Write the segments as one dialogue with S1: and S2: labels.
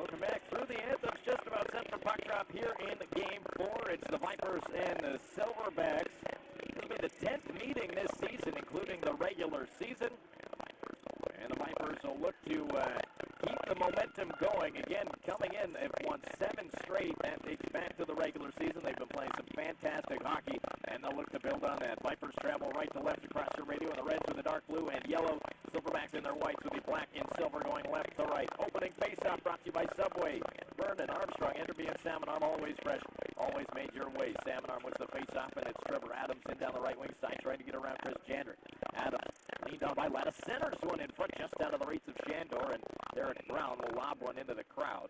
S1: Welcome back through the anthems, just about set for puck drop here in Game 4. It's the Vipers and the Silverbacks. This will be the 10th meeting this season, including the regular season. And the Vipers will look to keep the momentum going. Again, coming in, they've won 7 straight. That dates back to the regular season. They've been playing some fantastic hockey, and they'll look to build on that. Vipers travel right to left across your radio, and the Reds with the dark blue and yellow. Silverbacks in their whites with the black and silver going left to right. Opening faceoff brought to you by Subway. Vernon, Armstrong, Enderby, and Salmon Arm, always fresh, always made your way. Salmon Arm wins the faceoff, and it's Trevor Adams in down the right wing side, trying to get around Chris Jandrick. Adams leaned on by Latta, centers one in front, just out of the reach of Shandor, and Derek Brown will lob one into the crowd.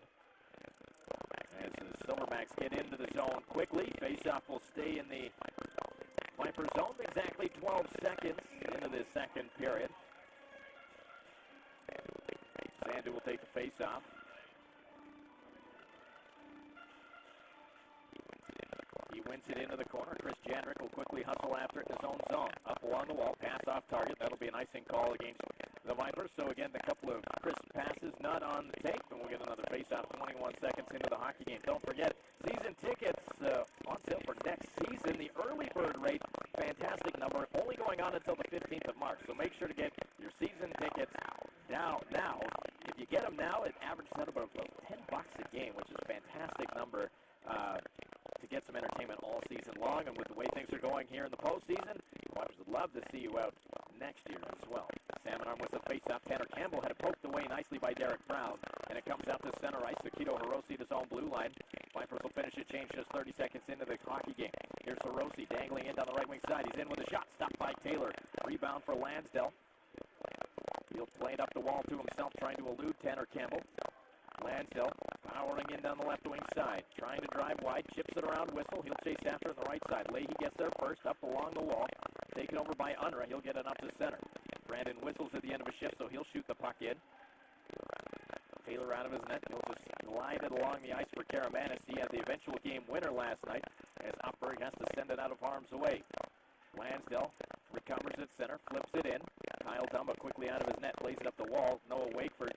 S1: As the Silverbacks get into the zone quickly, faceoff will stay in the Viper zone, exactly 12 seconds into this second period. Sandu will take the faceoff. He wins it into the corner. Chris Jandrick will quickly hustle after it in his own zone. Up along the wall, pass off target. That'll be an icing call against the Vipers. So again, a couple of crisp passes not on the tape, and we'll get another faceoff 21 seconds into the hockey game. Don't forget, season tickets on sale for next season. The early bird rate, fantastic number, only going on until the 15th of March. So make sure to get your season tickets now. If you get them now, it averages out about $10 a game, which is a fantastic number to get some entertainment all season long. And with the way things are going here in the postseason, Vipers would love to see you out next year as well. Salmon Arm with the faceoff. Tanner Campbell had it poked away nicely by Derek Brown, and it comes out to center ice. Akito Hiroshi to his own blue line. Vipers will finish it, change just 30 seconds into the hockey game. Here's Hiroshi dangling in down the right wing side. He's in with a shot, stopped by Taylor. Rebound for Lansdell. He'll play it up the wall to himself, trying to elude Tanner Campbell. Lansdell powering in down the left wing side, trying to drive wide, chips it around Whistle. He'll chase after on the right side. Leahy gets there first, up along the wall, taken over by Unruh. He'll get it up to center. Brandon Whistle's at the end of his shift, so he'll shoot the puck in. Taylor out of his net. He'll just glide it along the ice for Karamanis. He had the eventual game winner last night, as Upberg has to send it out of harm's way. Lansdell recovers at center, flips it in. Kyle Dumba quickly out of his net, lays it up the wall. Noah Wakeford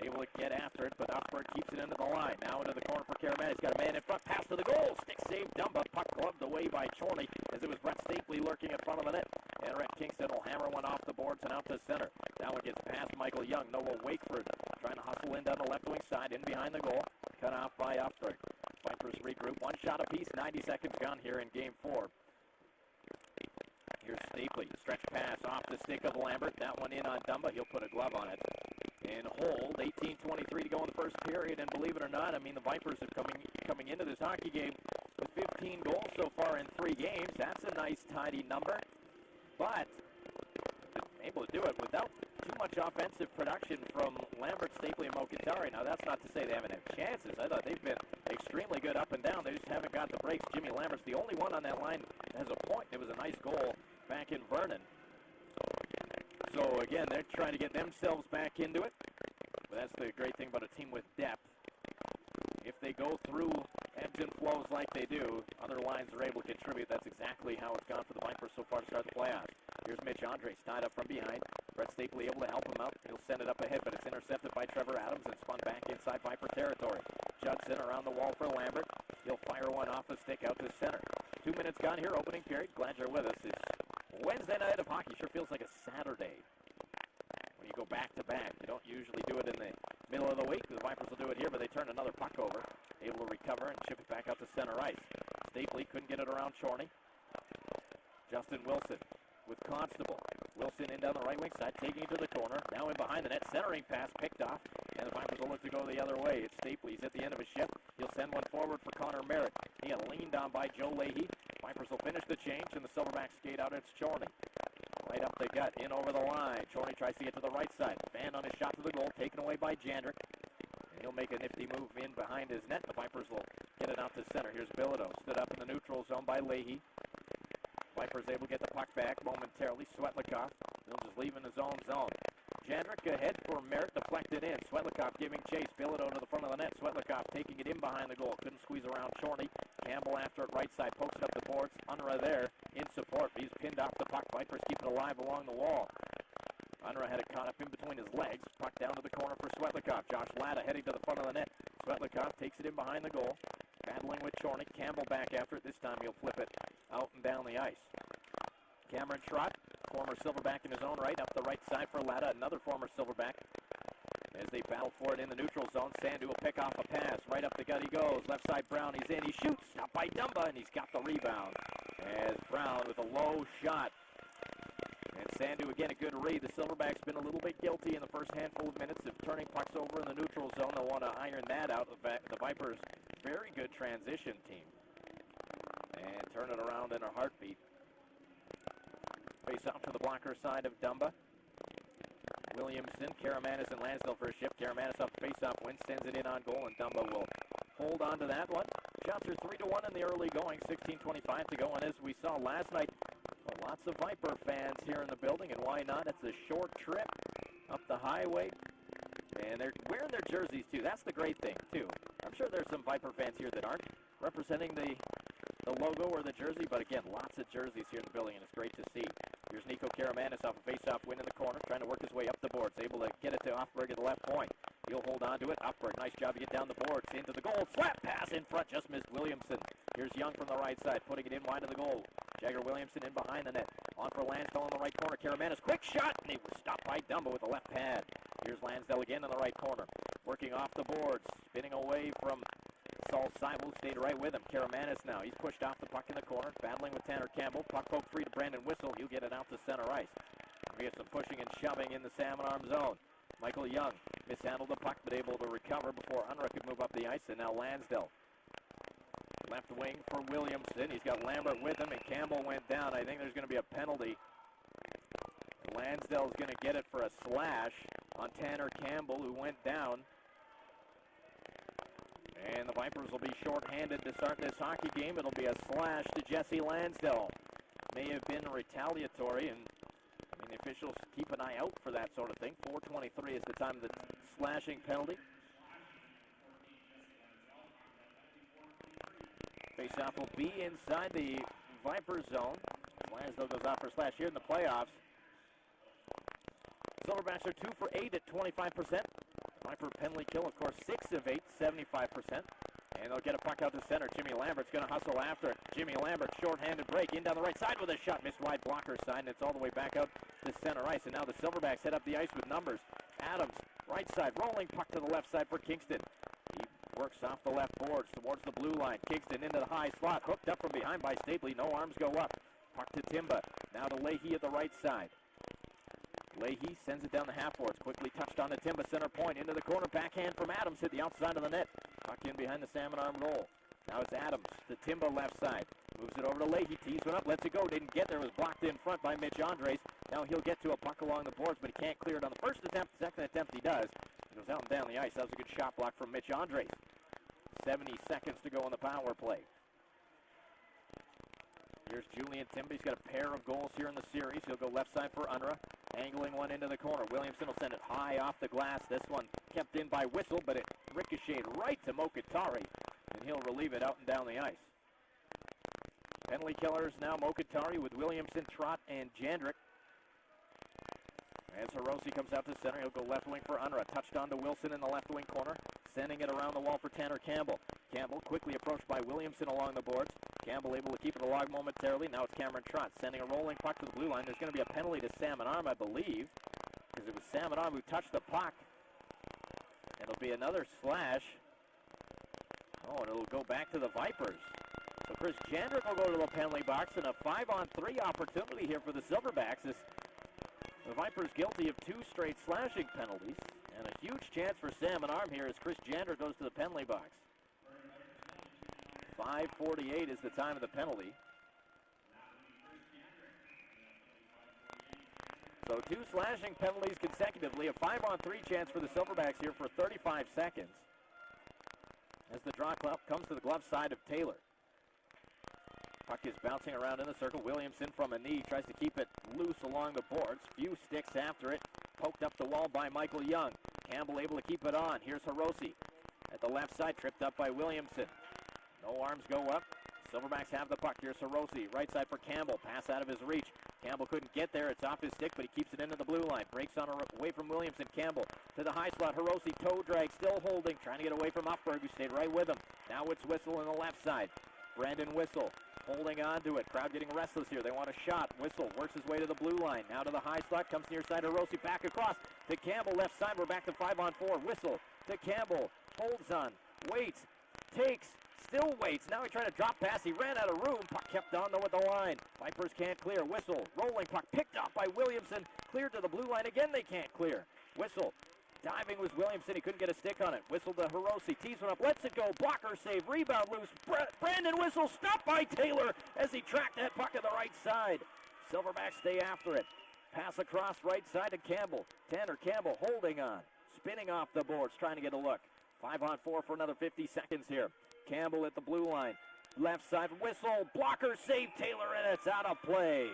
S1: able to get after it, but Upberg keeps it into the line. Now into the corner for Karamanis. He's got a man in front, pass to the goal. Stick save Dumba, puck gloved away by Chorney, as it was Brett Stapley lurking in front of the net. And Rhett Kingston will hammer one off the boards and out to center. That one gets past Michael Young. Noah Wakeford trying to hustle in down the left wing side, in behind the goal. Cut off by Upberg. Vipers regroup. One shot apiece, 90 seconds gone here in Game 4. Here's Stapley. Stretch pass off the stick of Lambert. That one in on Dumba. He'll put a glove on it. And hold. 18:23 to go in the first period. And believe it or not, I mean, the Vipers are coming into this hockey game with 15 goals so far in 3 games. That's a nice, tidy number. But able to do it without too much offensive production from Lambert, Stapley, and Mokitari. Now, that's not to say they haven't had chances. I thought they've been extremely good up and down. They just haven't got the breaks. Jimmy Lambert's the only one on that line that has a point. It was a nice goal back in Vernon. So, again, they're trying to get themselves back into it. But that's the great thing about a team with depth. If they go through ebbs and flows like they do, other lines are able to contribute. That's exactly how it's gone for the Vipers so far to start the playoffs. Here's Mitch Andres, tied up from behind. Brett Stapley able to help him out. He'll send it up ahead, but it's intercepted by Trevor Adams and spun back inside Viper territory. Judson around the wall for Lambert. He'll fire one off the stick out to center. 2 minutes gone here, opening period. Glad you're with us. It's Wednesday night of hockey. Sure feels like a Saturday when you go back-to-back. You don't usually do it in the middle of the week. The Vipers will do it here, but they turn another puck over. Able to recover and chip it back out to center ice. Stapley couldn't get it around Chorney. Justin Wilson with Constable. Wilson in down the right wing side, taking it to the corner. Now in behind the net, centering pass picked off, and the Vipers will look to go the other way. It's Stapley. He's at the end of his shift. He'll send one forward for Connor Merritt. He got leaned on by Joe Leahy. Vipers will finish the change, and the Silverbacks skate out. It's Chorney. Right up the gut, in over the line. Chorney tries to get to the right side. Fan on his shot to the goal, taken away by Jandrick. And he'll make a nifty move in behind his net. The Vipers will get it out to center. Here's Bilodeau, stood up in the neutral zone by Leahy. Vipers able to get the puck back momentarily. Svetlikov, he'll just leave in his own zone. Jandrick ahead for Merritt, deflected in. Svetlikov giving chase. Bilodeau to the front of the net. Svetlikov taking it in behind the goal. Couldn't squeeze around Chorney. Campbell after it right side. Pokes it up the boards. Unruh there in support. He's pinned off the puck. Vipers keep it alive along the wall. Unruh had it caught up in between his legs. Puck down to the corner for Svetlikov. Josh Latta heading to the front of the net. Svetlikov takes it in behind the goal. Battling with Chornik. Campbell back after it. This time he'll flip it out and down the ice. Cameron Trott, former Silverback in his own right, up the right side for Latta, another former Silverback. As they battle for it in the neutral zone, Sandu will pick off a pass. Right up the gut he goes. Left side Brown, he's in. He shoots. Stopped by Dumba, and he's got the rebound. As Brown with a low shot. And Sandu again a good read. The Silverbacks been a little bit guilty in the first handful of minutes of turning pucks over in the neutral zone. They'll want to iron that out. The Vipers, very good transition team. And turn it around in a heartbeat. Face off to the blocker side of Dumba. Williamson, Karamanis, and Lansdale for a shift. Karamanis off the face-off win, sends it in on goal, and Dumba will hold on to that one. Shots are 3-1 in the early going, 16:25 to go. And as we saw last night, well, lots of Viper fans here in the building, and why not? It's a short trip up the highway, and they're wearing their jerseys too. That's the great thing too. I'm sure there's some Viper fans here that aren't representing the logo or the jersey, but again, lots of jerseys here in the building, and it's great to see. Here's Nico Karamanis off a face-off win in the corner, trying to work his way up the boards, able to get it to Offberg at the left point. He'll hold on to it. Offberg, nice job to get down the boards, into the goal. Slap pass in front, just missed Williamson. Here's Young from the right side, putting it in wide of the goal. Jagger Williamson in behind the net. On for Lansdale in the right corner. Karamanis, quick shot, and he was stopped by Dumba with the left pad. Here's Lansdale again in the right corner, working off the boards, spinning away from Saul Seibel, stayed right with him. Karamanis now. He's pushed off the puck in the corner, battling with Tanner Campbell. Puck poke free to Brandon Whistle. He'll get it out to center ice. We get some pushing and shoving in the Salmon Arm zone. Michael Young mishandled the puck, but able to recover before Unruh could move up the ice. And now Lansdale. Left wing for Williamson. He's got Lambert with him, and Campbell went down. I think there's going to be a penalty. Lansdale's going to get it for a slash on Tanner Campbell, who went down. And the Vipers will be shorthanded to start this hockey game. It'll be a slash to Jesse Lansdale. May have been retaliatory, and the officials keep an eye out for that sort of thing. 4:23 is the time of the slashing penalty. Faceoff will be inside the Viper zone. Lansdale goes out for a slash here in the playoffs. Silverbacks are 2 for 8 at 25%. Viper penalty kill, of course, 6 of 8, 75%. And they'll get a puck out to center. Jimmy Lambert's going to hustle after it. Jimmy Lambert, short-handed break, in down the right side with a shot. Missed wide blocker side, and it's all the way back out to center ice. And now the Silverbacks head up the ice with numbers. Adams, right side, rolling puck to the left side for Kingston. He works off the left boards towards the blue line. Kingston into the high slot, hooked up from behind by Stapley. No arms go up. Puck to Timba. Now to Leahy at the right side. Leahy sends it down the half boards, quickly touched on the Timba center point, into the corner, backhand from Adams, hit the outside of the net. Puck in behind the Salmon Arm goal. Now it's Adams to Timba left side. Moves it over to Leahy, tees one up, lets it go, didn't get there, was blocked in front by Mitch Andres. Now he'll get to a puck along the boards, but he can't clear it on the first attempt. Second attempt he does. He goes out and down the ice. That was a good shot block from Mitch Andres. 70 seconds to go on the power play. Here's Julian Timba. He's got a pair of goals here in the series. He'll go left side for Unruh. Angling one into the corner. Williamson will send it high off the glass. This one kept in by Whistle, but it ricocheted right to Mokatari, and he'll relieve it out and down the ice. Penalty killers now Mokatari with Williamson, Trott, and Jandrick. As Hiroshi comes out to center, he'll go left wing for Unruh. Touched on to Wilson in the left wing corner. Sending it around the wall for Tanner Campbell. Campbell quickly approached by Williamson along the boards. Campbell able to keep it alive momentarily. Now it's Cameron Trott sending a rolling puck to the blue line. There's going to be a penalty to Salmon Arm, I believe, because it was Salmon Arm who touched the puck. It'll be another slash. Oh, and it'll go back to the Vipers. So Chris Jandrick will go to the penalty box, and a 5-on-3 opportunity here for the Silverbacks. The Vipers guilty of 2 straight slashing penalties, and a huge chance for Salmon Arm here as Chris Jandrick goes to the penalty box. 5:48 is the time of the penalty. So 2 slashing penalties consecutively, a 5-on-3 chance for the Silverbacks here for 35 seconds. As the draw comes to the glove side of Taylor. Puck is bouncing around in the circle. Williamson from a knee tries to keep it loose along the boards. Few sticks after it. Poked up the wall by Michael Young. Campbell able to keep it on. Here's Hiroshi at the left side, tripped up by Williamson. No arms go up. Silverbacks have the puck. Here's Hiroshi. Right side for Campbell. Pass out of his reach. Campbell couldn't get there. It's off his stick, but he keeps it into the blue line. Breaks on away from Williamson. Campbell to the high slot. Hiroshi toe drag, still holding, trying to get away from Uffberg, who stayed right with him. Now it's Whistle on the left side. Brandon Whistle holding on to it. Crowd getting restless here. They want a shot. Whistle works his way to the blue line. Now to the high slot. Comes near side. Hiroshi back across to Campbell. Left side. We're back to 5-on-4. Whistle to Campbell. Holds on. Waits. Takes. Still waits. Now he tried to drop pass. He ran out of room. Puck kept on though at the line. Vipers can't clear. Whistle. Rolling puck. Picked up by Williamson. Cleared to the blue line. Again they can't clear. Whistle. Diving was Williamson. He couldn't get a stick on it. Whistle to Hiroshi. Tees one up. Lets it go. Blocker save. Rebound loose. Brandon Whistle stopped by Taylor as he tracked that puck to the right side. Silverbacks stay after it. Pass across right side to Campbell. Tanner Campbell holding on. Spinning off the boards. Trying to get a look. 5-on-4 for another 50 seconds here. Campbell at the blue line. Left side. Whistle. Blocker save. Taylor, and it's out of play.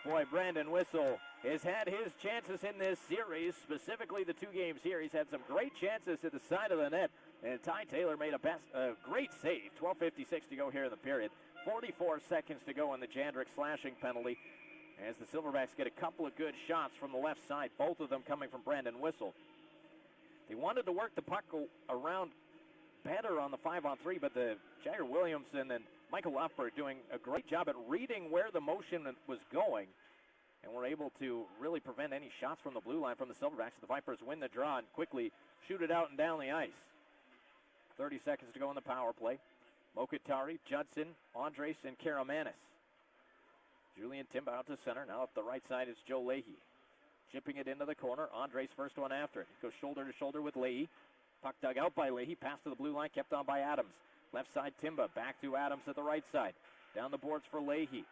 S1: Boy, Brandon Whistle has had his chances in this series, specifically the 2 games here. He's had some great chances at the side of the net, and Ty Taylor made a great save. 12:56 to go here in the period. 44 seconds to go on the Jandrick slashing penalty as the Silverbacks get a couple of good shots from the left side, both of them coming from Brandon Whistle. They wanted to work the puck around better on the 5-on-3, but the Jagger Williamson and Michael Uffberg doing a great job at reading where the motion was going, and were able to really prevent any shots from the blue line from the Silverbacks. The Vipers win the draw and quickly shoot it out and down the ice. 30 seconds to go in the power play. Mokatari, Judson, Andres, and Karamanis. Julian Timba out to center. Now up the right side is Joe Leahy. Chipping it into the corner. Andres first one after it. He goes shoulder to shoulder with Leahy. Puck dug out by Leahy. Pass to the blue line. Kept on by Adams. Left side Timba. Back to Adams at the right side. Down the boards for Leahy.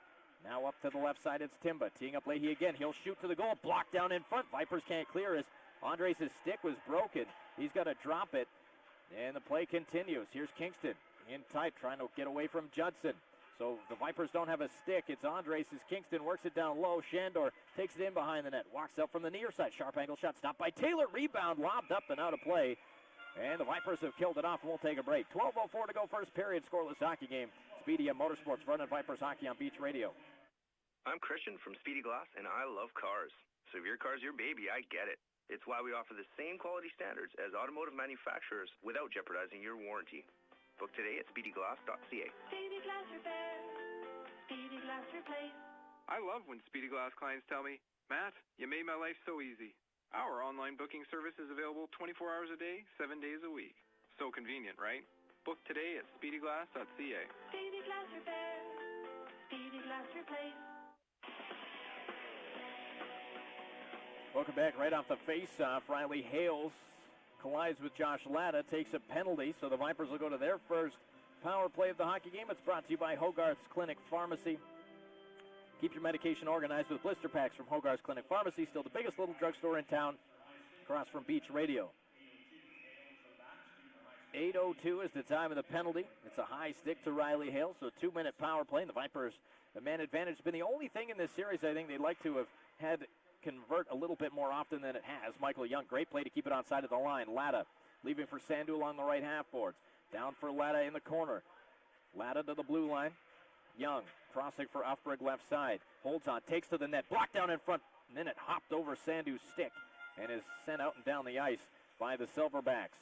S1: Now up to the left side, it's Timba. Teeing up Leahy again. He'll shoot to the goal. Blocked down in front. Vipers can't clear as Andres' stick was broken. He's got to drop it. And the play continues. Here's Kingston in tight, trying to get away from Judson. So the Vipers don't have a stick. It's Andres as Kingston works it down low. Shandor takes it in behind the net. Walks up from the near side. Sharp angle shot stopped by Taylor. Rebound lobbed up and out of play. And the Vipers have killed it off, and we'll take a break. 12:04 to go, first period, scoreless hockey game. Speedy M Motorsports, Vernon Vipers Hockey on Beach Radio.
S2: I'm Christian from Speedy Glass, and I love cars. So if your car's your baby, I get it. It's why we offer the same quality standards as automotive manufacturers without jeopardizing your warranty. Book today at speedyglass.ca.
S3: Speedy Glass Repair. Speedy Glass Replace.
S4: I love when Speedy Glass clients tell me, Matt, you made my life so easy. Our online booking service is available 24 hours a day, 7 days a week. So convenient, right? Book today at speedyglass.ca.
S3: Speedy Glass Repair. Speedy Glass Replace.
S1: Welcome back. Right off the face-off, Riley Hales collides with Josh Latta, takes a penalty, so the Vipers will go to their first power play of the hockey game. It's brought to you by Hogarth's Clinic Pharmacy. Keep your medication organized with blister packs from Hogarth's Clinic Pharmacy, still the biggest little drugstore in town, across from Beach Radio. 8:02 is the time of the penalty. It's a high stick to Riley Hale, so 2-minute power play. And the Vipers, the man advantage has been the only thing in this series I think they'd like to have had convert a little bit more often than it has. Michael Young, great play to keep it on side of the line. Latta leaving for Sandu along the right half boards. Down for Latta in the corner. Latta to the blue line. Young crossing for Uffberg left side. Holds on, takes to the net. Blocked down in front. And then it hopped over Sandu's stick and is sent out and down the ice by the Silverbacks.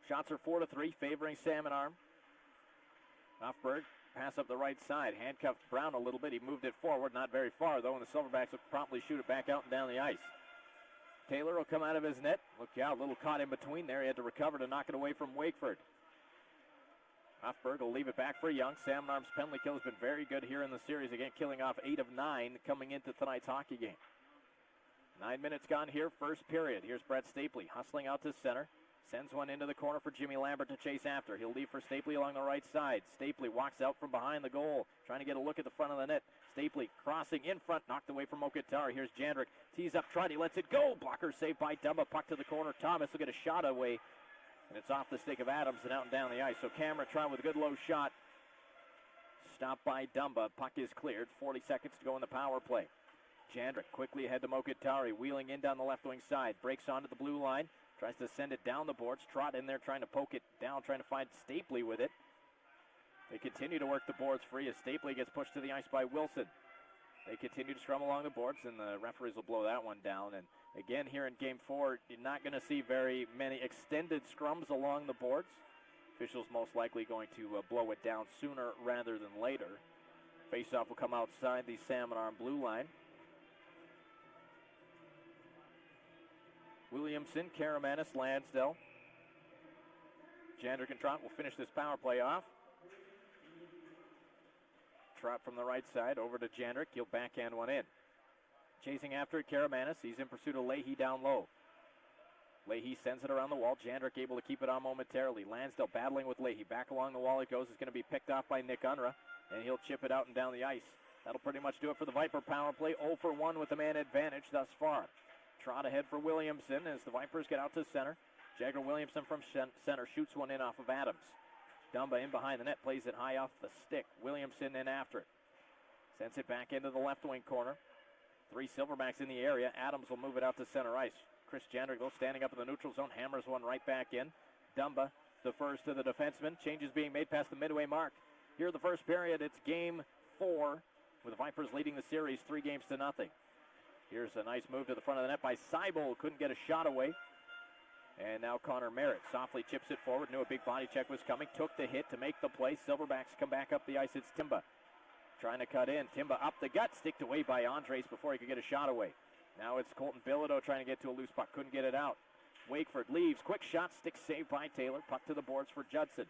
S1: Shots are 4-3, favoring Salmon Arm. Uffberg, pass up the right side. Handcuffed Brown a little bit. He moved it forward, not very far, though, and the Silverbacks will promptly shoot it back out and down the ice. Taylor will come out of his net. Look out, a little caught in between there. He had to recover to knock it away from Wakeford. Uffberg will leave it back for Young. Salmon Arm's penalty kill has been very good here in the series. Again, killing off 8 of 9 coming into tonight's hockey game. 9 minutes gone here, first period. Here's Brett Stapley hustling out to center. Sends one into the corner for Jimmy Lambert to chase after. He'll leave for Stapley along the right side. Stapley walks out from behind the goal, trying to get a look at the front of the net. Stapley crossing in front, knocked away from Okatara. Here's Jandrick. Tees up, Trotty lets it go. Blocker saved by Dumba. Puck to the corner. Thomas will get a shot away, and it's off the stick of Adams and out and down the ice. So Cameron trying with a good low shot. Stopped by Dumba. Puck is cleared. 40 seconds to go in the power play. Jandrick quickly ahead to Mokatari, wheeling in down the left wing side. Breaks onto the blue line. Tries to send it down the boards. Trot in there trying to poke it down, trying to find Stapley with it. They continue to work the boards free as Stapley gets pushed to the ice by Wilson. They continue to scrum along the boards, and the referees will blow that one down. And again, here in Game 4, you're not going to see very many extended scrums along the boards. Officials most likely going to blow it down sooner rather than later. Faceoff will come outside the Salmon Arm blue line. Williamson, Karamanis, Lansdell. Jandrick and Trott will finish this power play off. Trott from the right side over to Jandrick. He'll backhand one in. Chasing after it, Karamanis. He's in pursuit of Leahy down low. Leahy sends it around the wall. Jandrick able to keep it on momentarily. Lansdell battling with Leahy. Back along the wall it goes. It's going to be picked off by Nick Unruh, and he'll chip it out and down the ice. That'll pretty much do it for the Viper power play. 0 for 1 with the man advantage thus far. Trot ahead for Williamson as the Vipers get out to center. Jagger Williamson from center shoots one in off of Adams. Dumba in behind the net, plays it high off the stick. Williamson in after it. Sends it back into the left wing corner. 3 Silverbacks in the area. Adams will move it out to center ice. Chris Jandrick, though, standing up in the neutral zone, hammers one right back in. Dumba defers to the defenseman. Changes being made past the midway mark. Here in the first period, it's Game 4, with the Vipers leading the series 3-0. Here's a nice move to the front of the net by Seibel. Couldn't get a shot away. And now Connor Merritt softly chips it forward. Knew a big body check was coming. Took the hit to make the play. Silverbacks come back up the ice. It's Timba trying to cut in. Timba up the gut. Sticked away by Andres before he could get a shot away. Now it's Colton Bilodeau trying to get to a loose puck. Couldn't get it out. Wakeford leaves. Quick shot. Stick saved by Taylor. Puck to the boards for Judson.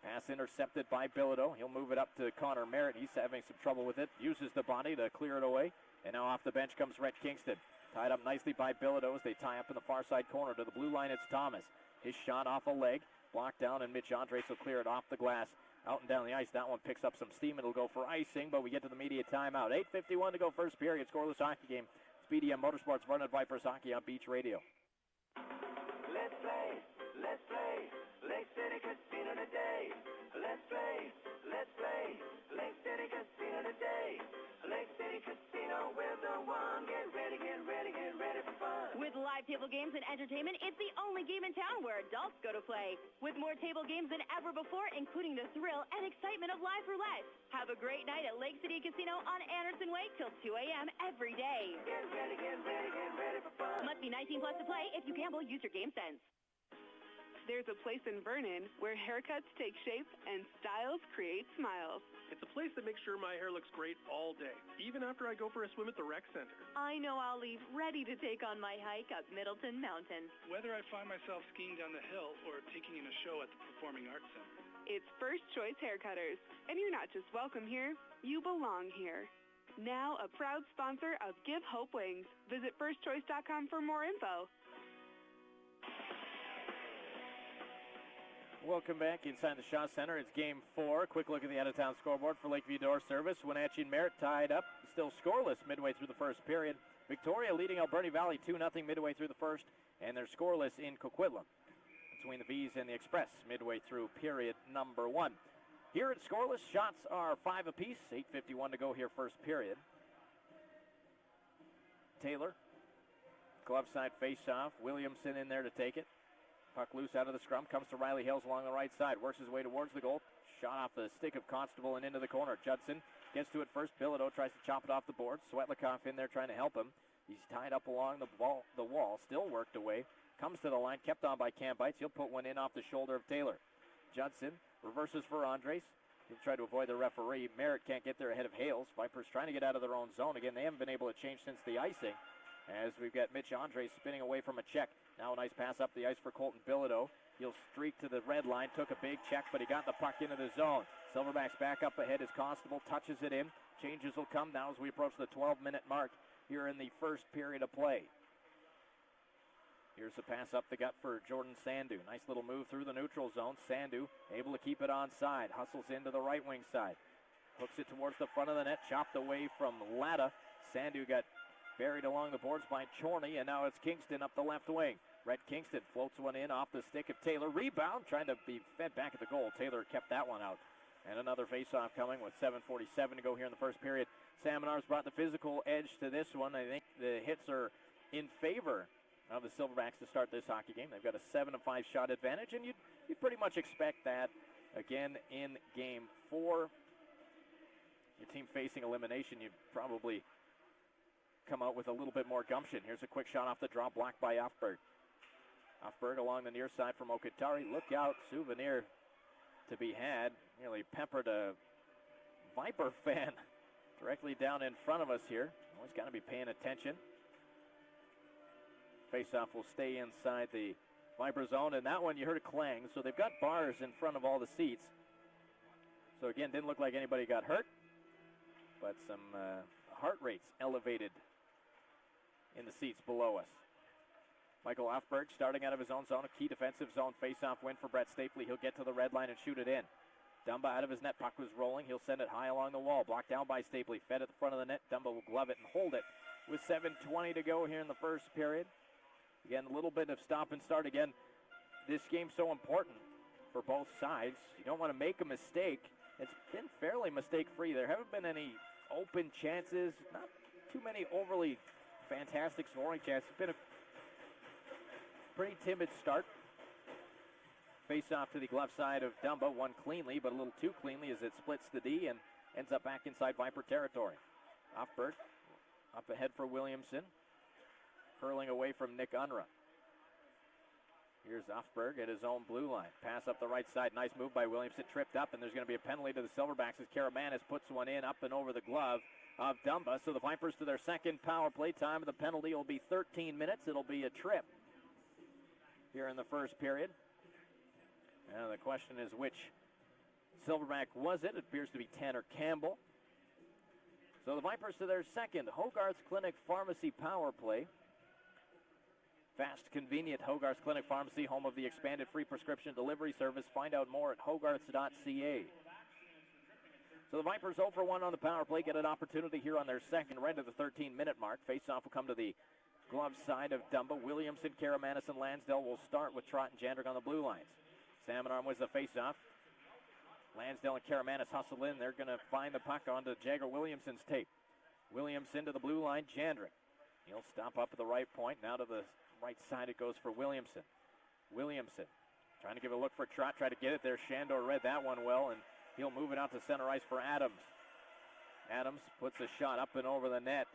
S1: Pass intercepted by Bilodeau. He'll move it up to Connor Merritt. He's having some trouble with it. Uses the body to clear it away. And now off the bench comes Rhett Kingston. Tied up nicely by Bilodeau as they tie up in the far side corner. To the blue line, it's Thomas. His shot off a leg. Blocked down, and Mitch Andres will clear it off the glass. Out and down the ice. That one picks up some steam. It'll go for icing, but we get to the media timeout. 8:51 to go first period. Scoreless hockey game. It's BDM Motorsports Vernon Vipers Hockey on Beach Radio.
S3: Let's play, Lake City Casino today. Let's play, Lake City Casino today. Lake City Casino, we're the one. Get ready for fun.
S5: With live table games and entertainment, it's the only game in town where adults go to play. With more table games than ever before, including the thrill and excitement of live roulette. Have a great night at Lake City Casino on Anderson Way till 2 a.m. every day.
S3: Get ready for fun.
S5: Must be 19 plus to play. If you gamble, use your game sense.
S6: There's a place in Vernon where haircuts take shape and styles create smiles.
S7: It's a place that makes sure my hair looks great all day, even after I go for a swim at the rec center.
S5: I know I'll leave ready to take on my hike up Middleton Mountain.
S8: Whether I find myself skiing down the hill or taking in a show at the Performing Arts Center.
S6: It's First Choice Haircutters, and you're not just welcome here, you belong here. Now a proud sponsor of Give Hope Wings. Visit firstchoice.com for more info.
S1: Welcome back inside the Shaw Center. It's Game 4. Quick look at the out-of-town scoreboard for Lakeview Door Service. Wenatchee and Merritt tied up, still scoreless midway through the first period. Victoria leading Alberni Valley 2-0 midway through the first, and they're scoreless in Coquitlam between the V's and the Express midway through period number 1. Here it's scoreless. Shots are 5 apiece. 8:51 to go here first period. Taylor, glove side face-off. Williamson in there to take it. Puck loose out of the scrum, comes to Riley Hills along the right side, works his way towards the goal. Shot off the stick of Constable and into the corner. Judson gets to it first. Bilodeau tries to chop it off the board. Swetlikoff in there trying to help him. He's tied up along the wall, still worked away. Comes to the line, kept on by Cam Bites. He'll put one in off the shoulder of Taylor. Judson reverses for Andres. He'll try to avoid the referee. Merritt can't get there ahead of Hales. Vipers trying to get out of their own zone. Again, they haven't been able to change since the icing, as we've got Mitch Andres spinning away from a check. Now a nice pass up the ice for Colton Bilodeau. He'll streak to the red line, took a big check, but he got the puck into the zone. Silverbacks back up ahead as Constable touches it in. Changes will come now as we approach the 12-minute mark here in the first period of play. Here's the pass up the gut for Jordan Sandu. Nice little move through the neutral zone. Sandu able to keep it onside. Hustles into the right wing side. Hooks it towards the front of the net. Chopped away from Latta. Sandu got buried along the boards by Chorney, and now it's Kingston up the left wing. Rhett Kingston floats one in off the stick of Taylor. Rebound, trying to be fed back at the goal. Taylor kept that one out. And another faceoff coming with 7:47 to go here in the first period. Salmon Arms brought the physical edge to this one. I think the hits are in favor of the Silverbacks to start this hockey game. They've got a 7-5 shot advantage, and you'd pretty much expect that again in Game 4. Your team facing elimination, you'd probably come out with a little bit more gumption. Here's a quick shot off the draw, blocked by Offberg. Offberg along the near side from Okatari. Look out, souvenir to be had. Nearly peppered a Viper fan directly down in front of us here. Always got to be paying attention. Faceoff will stay inside the Viper zone, and that one you heard a clang. So they've got bars in front of all the seats. So again, didn't look like anybody got hurt, but some heart rates elevated in the seats below us. Michael Offberg starting out of his own zone, a key defensive zone face-off win for Brett Stapley. He'll get to the red line and shoot it in. Dumba out of his net, puck was rolling. He'll send it high along the wall, blocked down by Stapley, fed at the front of the net. Dumba will glove it and hold it with 7:20 to go here in the first period. Again, a little bit of stop and start. Again, this game's so important for both sides. You don't want to make a mistake. It's been fairly mistake-free. There haven't been any open chances, not too many overly fantastic scoring chances. It's been a pretty timid start. Face off to the glove side of Dumba, one cleanly, but a little too cleanly as it splits the D and ends up back inside Viper territory. Offberg up ahead for Williamson, curling away from Nick Unruh. Here's Offberg at his own blue line. Pass up the right side. Nice move by Williamson. Tripped up, and there's going to be a penalty to the Silverbacks as Karamanis puts one in up and over the glove of Dumba. So the Vipers to their second power play time. The penalty will be 13 minutes. It'll be a trip here in the first period. And the question is, which Silverback was it? It appears to be Tanner Campbell. So the Vipers to their second Hogarth's Clinic Pharmacy power play. Fast, convenient Hogarth's Clinic Pharmacy, home of the expanded free prescription delivery service. Find out more at hogarths.ca. So the Vipers 0 for 1 on the power play, get an opportunity here on their second, right at the 13-minute mark. Face-off will come to the glove side of Dumba. Williamson, Karamanis, and Lansdale will start with Trott and Jandrick on the blue lines. Salmon Arm wins the face-off. Lansdale and Karamanis hustle in. They're going to find the puck onto Jagger Williamson's tape. Williamson to the blue line, Jandrick. He'll stop up at the right point. Now to the right side it goes for Williamson. Williamson trying to give a look for Trott. Try to get it there. Shandor read that one well, and he'll move it out to center ice for Adams. Adams puts a shot up and over the net.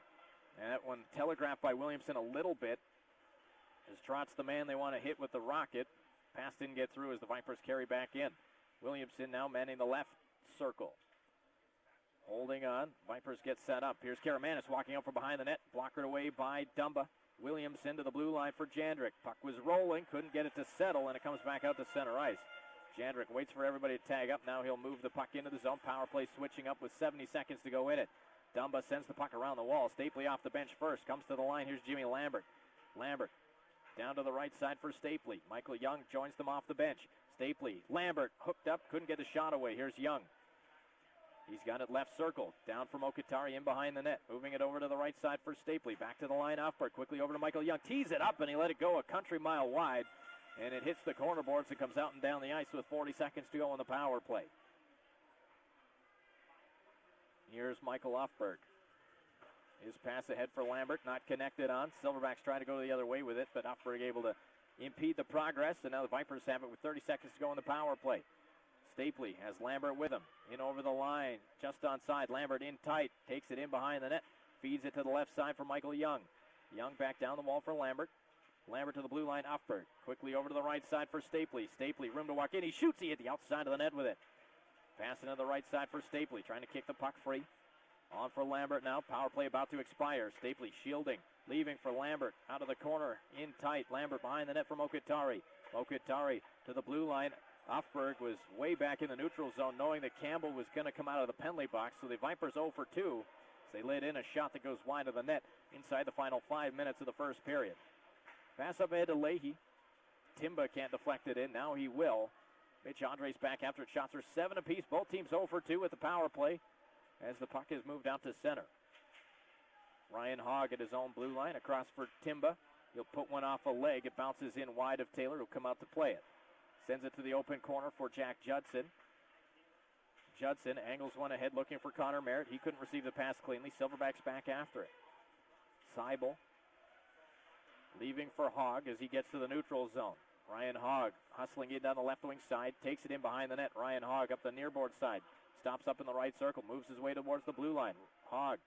S1: And that one telegraphed by Williamson a little bit, as Trott's the man they want to hit with the rocket. Pass didn't get through as the Vipers carry back in. Williamson now manning the left circle. Holding on. Vipers get set up. Here's Karamanis walking out from behind the net. Blockered away by Dumba. Williamson to the blue line for Jandrick. Puck was rolling. Couldn't get it to settle, and it comes back out to center ice. Jandrick waits for everybody to tag up. Now he'll move the puck into the zone. Power play switching up with 70 seconds to go in it. Dumba sends the puck around the wall. Stapley off the bench first. Comes to the line. Here's Jimmy Lambert. Lambert down to the right side for Stapley. Michael Young joins them off the bench. Stapley, Lambert hooked up. Couldn't get the shot away. Here's Young. He's got it left circle. Down from Okatari in behind the net. Moving it over to the right side for Stapley. Back to the line. Offberg quickly over to Michael Young. Tees it up and he let it go a country mile wide. And it hits the corner boards and comes out and down the ice with 40 seconds to go on the power play. Here's Michael Offberg. His pass ahead for Lambert, not connected on. Silverbacks trying to go the other way with it, but Offberg able to impede the progress, and now the Vipers have it with 30 seconds to go in the power play. Stapley has Lambert with him. In over the line, just onside. Lambert in tight, takes it in behind the net, feeds it to the left side for Michael Young. Young back down the wall for Lambert. Lambert to the blue line, Offberg. Quickly over to the right side for Stapley. Stapley, room to walk in. He shoots, he hit the outside of the net with it. Passing to the right side for Stapley, trying to kick the puck free. On for Lambert now. Power play about to expire. Stapley shielding, leaving for Lambert. Out of the corner, in tight. Lambert behind the net from Okatari. Okatari to the blue line. Offberg was way back in the neutral zone, knowing that Campbell was going to come out of the penalty box. So the Vipers 0 for 2. They let in a shot that goes wide of the net inside the final 5 minutes of the first period. Pass up ahead to Leahy. Timba can't deflect it in. Now he will. Mitch Andres back after it. Shots are 7 apiece. Both teams 0 for 2 with the power play as the puck is moved out to center. Ryan Hogg at his own blue line across for Timba. He'll put one off a leg. It bounces in wide of Taylor, who'll come out to play it. Sends it to the open corner for Jack Judson. Judson angles one ahead looking for Connor Merritt. He couldn't receive the pass cleanly. Silverbacks back after it. Seibel leaving for Hogg as he gets to the neutral zone. Ryan Hogg hustling in down the left wing side, takes it in behind the net. Ryan Hogg up the near board side, stops up in the right circle, moves his way towards the blue line. Hogg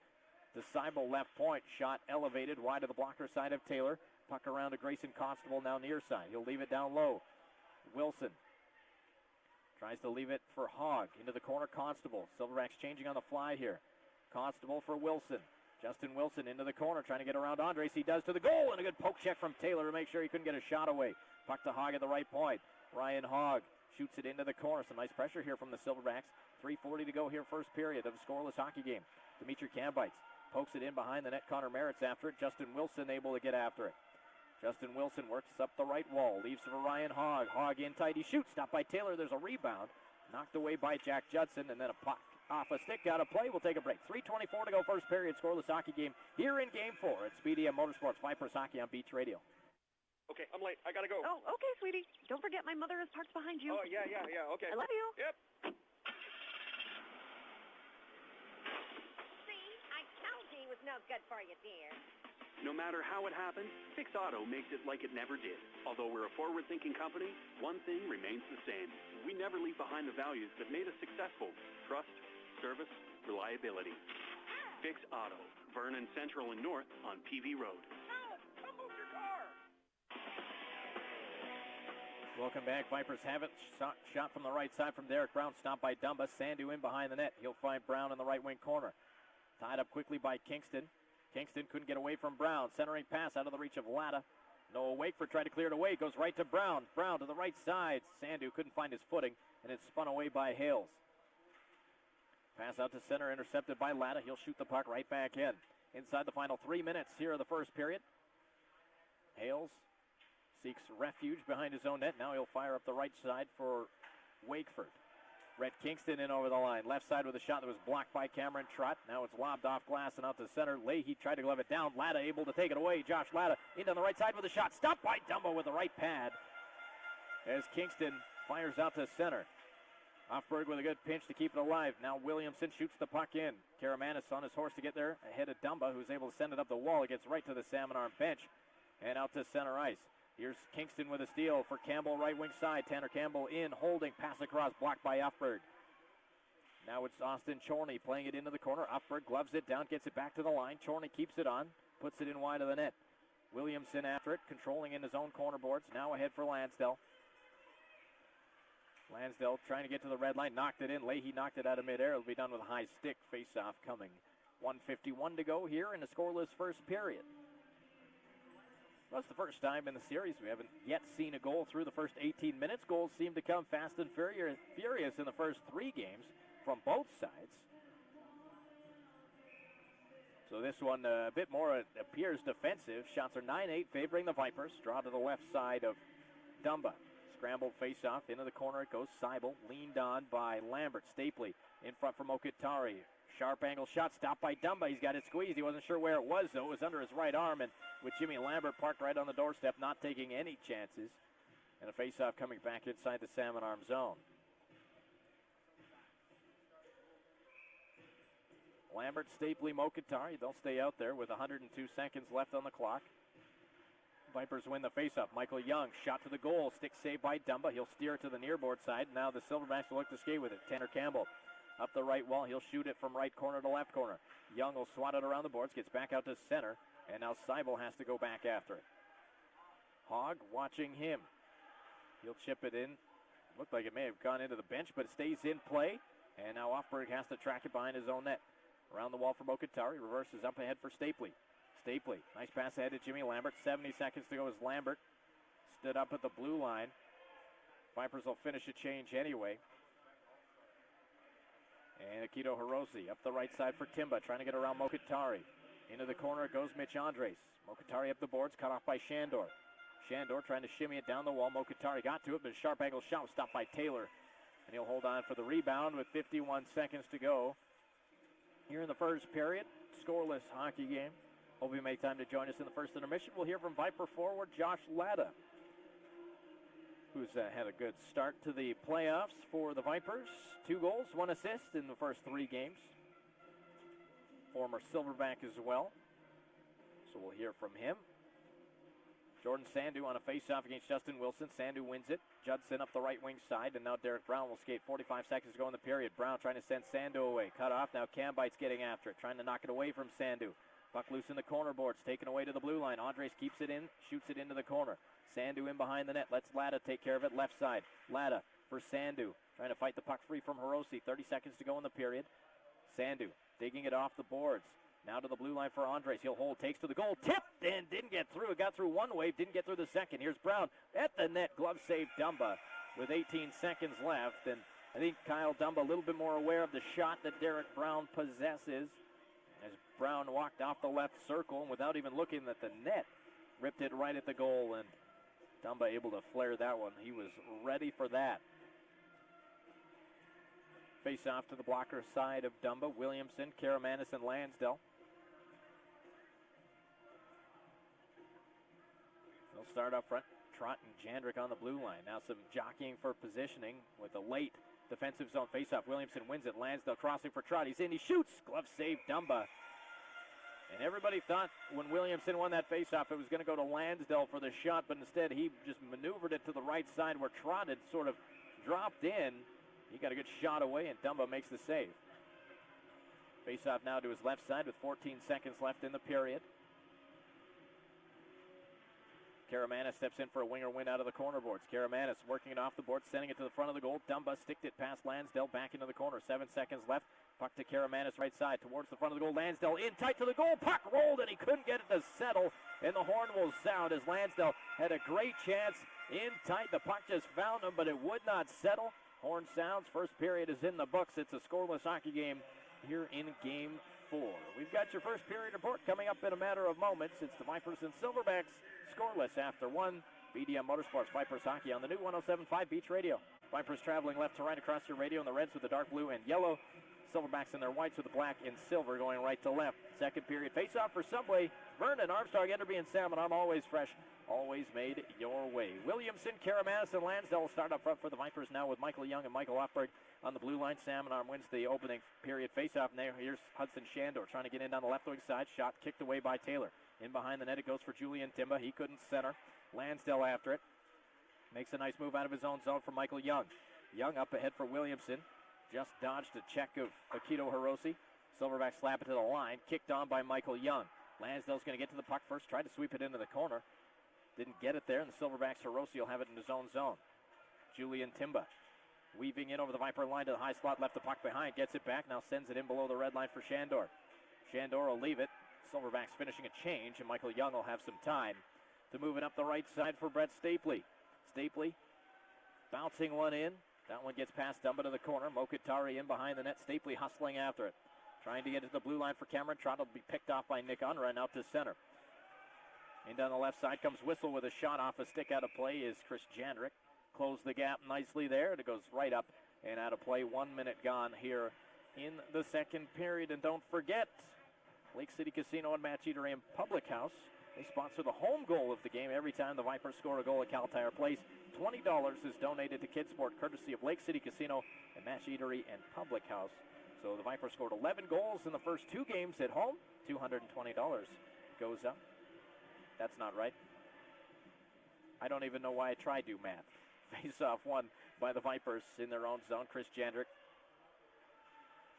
S1: to Seibel, left point, shot elevated wide of the blocker side of Taylor. Puck around to Grayson Constable, now near side. He'll leave it down low. Wilson tries to leave it for Hogg into the corner. Constable. Silverbacks changing on the fly here. Constable for Wilson. Justin Wilson into the corner, trying to get around Andres. He does to the goal, and a good poke check from Taylor to make sure he couldn't get a shot away. Puck to Hogg at the right point. Ryan Hogg shoots it into the corner. Some nice pressure here from the Silverbacks. 3:40 to go here, first period of a scoreless hockey game. Dimitri Kambites pokes it in behind the net. Connor Merritt's after it. Justin Wilson able to get after it. Justin Wilson works up the right wall, leaves for Ryan Hogg. Hogg in tight, he shoots, stopped by Taylor. There's a rebound, knocked away by Jack Judson, and then a puck off a stick out of play. We'll take a break. 3:24 to go, first period, scoreless hockey game here in Game 4 at BDM Motorsports, Vipers Hockey on Beach Radio.
S9: Okay, I'm late. I gotta go.
S10: Oh, okay, sweetie. Don't forget my mother is parked behind you.
S9: Oh, yeah, okay.
S10: I love you.
S9: Yep.
S10: See, I told you he was no good for you, dear.
S11: No matter how it happens, Fix Auto makes it like it never did. Although we're a forward-thinking company, one thing remains the same. We never leave behind the values that made us successful. Trust, service, reliability. Fix Auto, Vernon Central and North on PV Road.
S9: Come move your car.
S1: Welcome back. Vipers have it. Shot from the right side from Derek Brown. Stopped by Dumba. Sandu in behind the net. He'll find Brown in the right wing corner. Tied up quickly by Kingston. Kingston couldn't get away from Brown. Centering pass out of the reach of Latta. Noah Wakeford tried to clear it away. Goes right to Brown. Brown to the right side. Sandu couldn't find his footing, and it's spun away by Hales. Pass out to center, intercepted by Latta. He'll shoot the puck right back in. Inside the final 3 minutes here of the first period. Hales seeks refuge behind his own net. Now he'll fire up the right side for Wakeford. Rhett Kingston in over the line. Left side with a shot that was blocked by Cameron Trott. Now it's lobbed off glass and out to center. Leahy tried to glove it down. Latta able to take it away. Josh Latta into the right side with a shot. Stopped by Dumbo with the right pad as Kingston fires out to center. Hoffberg with a good pinch to keep it alive. Now Williamson shoots the puck in. Karamanis on his horse to get there ahead of Dumba, who's able to send it up the wall. It gets right to the Salmon Arm bench and out to center ice. Here's Kingston with a steal for Campbell, right wing side. Tanner Campbell in, holding, pass across, blocked by Hoffberg. Now it's Austin Chorney playing it into the corner. Hoffberg gloves it down, gets it back to the line. Chorney keeps it on, puts it in wide of the net. Williamson after it, controlling in his own corner boards. Now ahead for Lansdale. Lansdale trying to get to the red line, knocked it in. Leahy knocked it out of midair. It'll be done with a high stick. Face-off coming. 1:51 to go here in a scoreless first period. Well, it's the first time in the series we haven't yet seen a goal through the first 18 minutes. Goals seem to come fast and furious in the first 3 games from both sides. So this one a bit more appears defensive. Shots are 9-8 favoring the Vipers. Draw to the left side of Dumba. Scrambled face-off into the corner. It goes Seibel, leaned on by Lambert. Stapley in front for Mokitari. Sharp angle shot stopped by Dumba. He's got it squeezed. He wasn't sure where it was, though. It was under his right arm, and with Jimmy Lambert parked right on the doorstep, not taking any chances. And a face-off coming back inside the Salmon Arm zone. Lambert, Stapley, Mokitari. They'll stay out there with 102 seconds left on the clock. Vipers win the faceoff. Michael Young shot to the goal. Stick saved by Dumba. He'll steer it to the near board side. Now the Silverbacks will look to skate with it. Tanner Campbell up the right wall. He'll shoot it from right corner to left corner. Young will swat it around the boards. Gets back out to center. And now Seibel has to go back after it. Hogg watching him. He'll chip it in. Looked like it may have gone into the bench, but it stays in play. And now Hoffberg has to track it behind his own net. Around the wall for Mokitari. Reverses up ahead for Stapley. Stapley, nice pass ahead to Jimmy Lambert. 70 seconds to go as Lambert stood up at the blue line. Vipers will finish a change anyway. And Akito Hirose up the right side for Timba, trying to get around Mokitari. Into the corner goes Mitch Andres. Mokitari up the boards, cut off by Shandor. Shandor trying to shimmy it down the wall. Mokitari got to it, but a sharp angle shot was stopped by Taylor. And he'll hold on for the rebound with 51 seconds to go. Here in the first period, scoreless hockey game. Hope you make time to join us in the first intermission. We'll hear from Viper forward Josh Latta, who's had a good start to the playoffs for the Vipers. 2 goals, 1 assist in the first 3 games. Former Silverback as well. So we'll hear from him. Jordan Sandu on a face-off against Justin Wilson. Sandu wins it. Judson up the right wing side, and now Derek Brown will skate. 45 seconds to go in the period. Brown trying to send Sandu away. Cut off. Now Cambite's getting after it, trying to knock it away from Sandu. Puck loose in the corner boards, taken away to the blue line. Andres keeps it in, shoots it into the corner. Sandu in behind the net, lets Latta take care of it left side. Latta for Sandu, trying to fight the puck free from Hiroshi. 30 seconds to go in the period. Sandu digging it off the boards. Now to the blue line for Andres. He'll hold, takes to the goal, tipped and didn't get through. It got through one wave, didn't get through the second. Here's Brown at the net, glove save Dumba with 18 seconds left. And I think Kyle Dumba a little bit more aware of the shot that Derek Brown possesses. As Brown walked off the left circle and without even looking at the net, ripped it right at the goal, and Dumba able to flare that one. He was ready for that. Face off to the blocker side of Dumba. Williamson, Karamanis, and Lansdell. They'll start up front. Trott and Jandrick on the blue line. Now some jockeying for positioning with a late defensive zone face-off. Williamson wins it. Lansdale crossing for Trott. He's in. He shoots. Glove save Dumba. And everybody thought when Williamson won that face-off it was going to go to Lansdale for the shot, but instead he just maneuvered it to the right side where Trott had sort of dropped in. He got a good shot away, and Dumba makes the save. Face-off now to his left side with 14 seconds left in the period. Karamanis steps in for a winger win out of the corner boards. Karamanis working it off the board, sending it to the front of the goal. Dumba sticked it past Lansdale, back into the corner. 7 seconds left. Puck to Karamanis right side towards the front of the goal. Lansdale in tight to the goal. Puck rolled, and he couldn't get it to settle. And the horn will sound as Lansdale had a great chance in tight. The puck just found him, but it would not settle. Horn sounds. First period is in the books. It's a scoreless hockey game here in Game 4. We've got your first period report coming up in a matter of moments. It's the Vipers and Silverbacks scoreless after one. BDM Motorsports Vipers Hockey on the new 107.5 Beach Radio. Vipers traveling left to right across your radio, and the Reds with the dark blue and yellow. Silverbacks in their whites with the black and silver going right to left. Second period face-off for Subway. Vernon, Armstrong, Enderby, and Salmon Arm, always fresh, always made your way. Williamson, Karamanis, and Lansdale will start up front for the Vipers now with Michael Young and Michael Offberg on the blue line. Salmon Arm wins the opening period face-off, and there here's Hudson Shandor trying to get in down the left wing side. Shot kicked away by Taylor. In behind the net it goes for Julian Timba. He couldn't center. Lansdale after it. Makes a nice move out of his own zone for Michael Young. Young up ahead for Williamson. Just dodged a check of Akito Hiroshi. Silverback slap it to the line. Kicked on by Michael Young. Lansdale's going to get to the puck first. Tried to sweep it into the corner. Didn't get it there, and the Silverbacks Hiroshi will have it in his own zone. Julian Timba weaving in over the Viper line to the high slot. Left the puck behind. Gets it back. Now sends it in below the red line for Shandor. Shandor will leave it. Silverbacks finishing a change, and Michael Young will have some time to move it up the right side for Brett Stapley. Stapley bouncing one in. That one gets past Dumba to the corner. Mokatari in behind the net. Stapley hustling after it. Trying to get to the blue line for Cameron Trott. Will be picked off by Nick Unruh and out to center. In down the left side comes Whistle with a shot off a stick out of play is Chris Jandrick. Closed the gap nicely there. It goes right up and out of play. 1 minute gone here in the second period. And don't forget, Lake City Casino and Match Eatery and Public House. They sponsor the home goal of the game every time the Vipers score a goal at Cal Tire Place. $20 is donated to Kidsport, courtesy of Lake City Casino and Match Eatery and Public House. So the Vipers scored 11 goals in the first 2 games at home. $220 goes up. That's not right. I don't even know why I tried to do math. Face-off won by the Vipers in their own zone. Chris Jandrick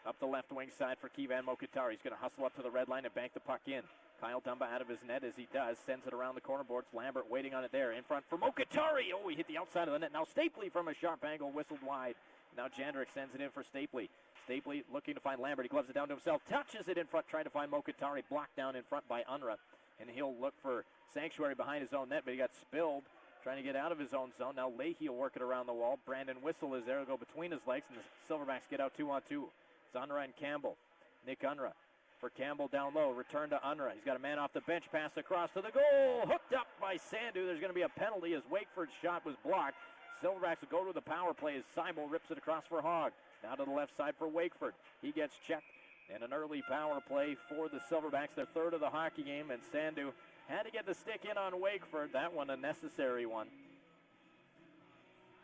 S1: up the left wing side for Kevan Mokatari. He's going to hustle up to the red line and bank the puck in. Kyle Dumba out of his net as he does. Sends it around the corner boards. Lambert waiting on it there. In front for Mokatari. Oh, he hit the outside of the net. Now Stapley from a sharp angle whistled wide. Now Jandrick sends it in for Stapley. Stapley looking to find Lambert. He gloves it down to himself. Touches it in front. Trying to find Mokatari. Blocked down in front by Unruh. And he'll look for Sanctuary behind his own net, but he got spilled. Trying to get out of his own zone. Now Leahy will work it around the wall. Brandon Whistle is there. He'll go between his legs, and the Silverbacks get out 2-on-2. It's Unruh and Campbell. Nick Unruh for Campbell down low. Return to Unruh. He's got a man off the bench. Pass across to the goal. Hooked up by Sandu. There's going to be a penalty as Wakeford's shot was blocked. Silverbacks will go to the power play as Seibel rips it across for Hogg. Now to the left side for Wakeford. He gets checked. And an early power play for the Silverbacks. Their third of the hockey game. And Sandu had to get the stick in on Wakeford. That one a necessary one.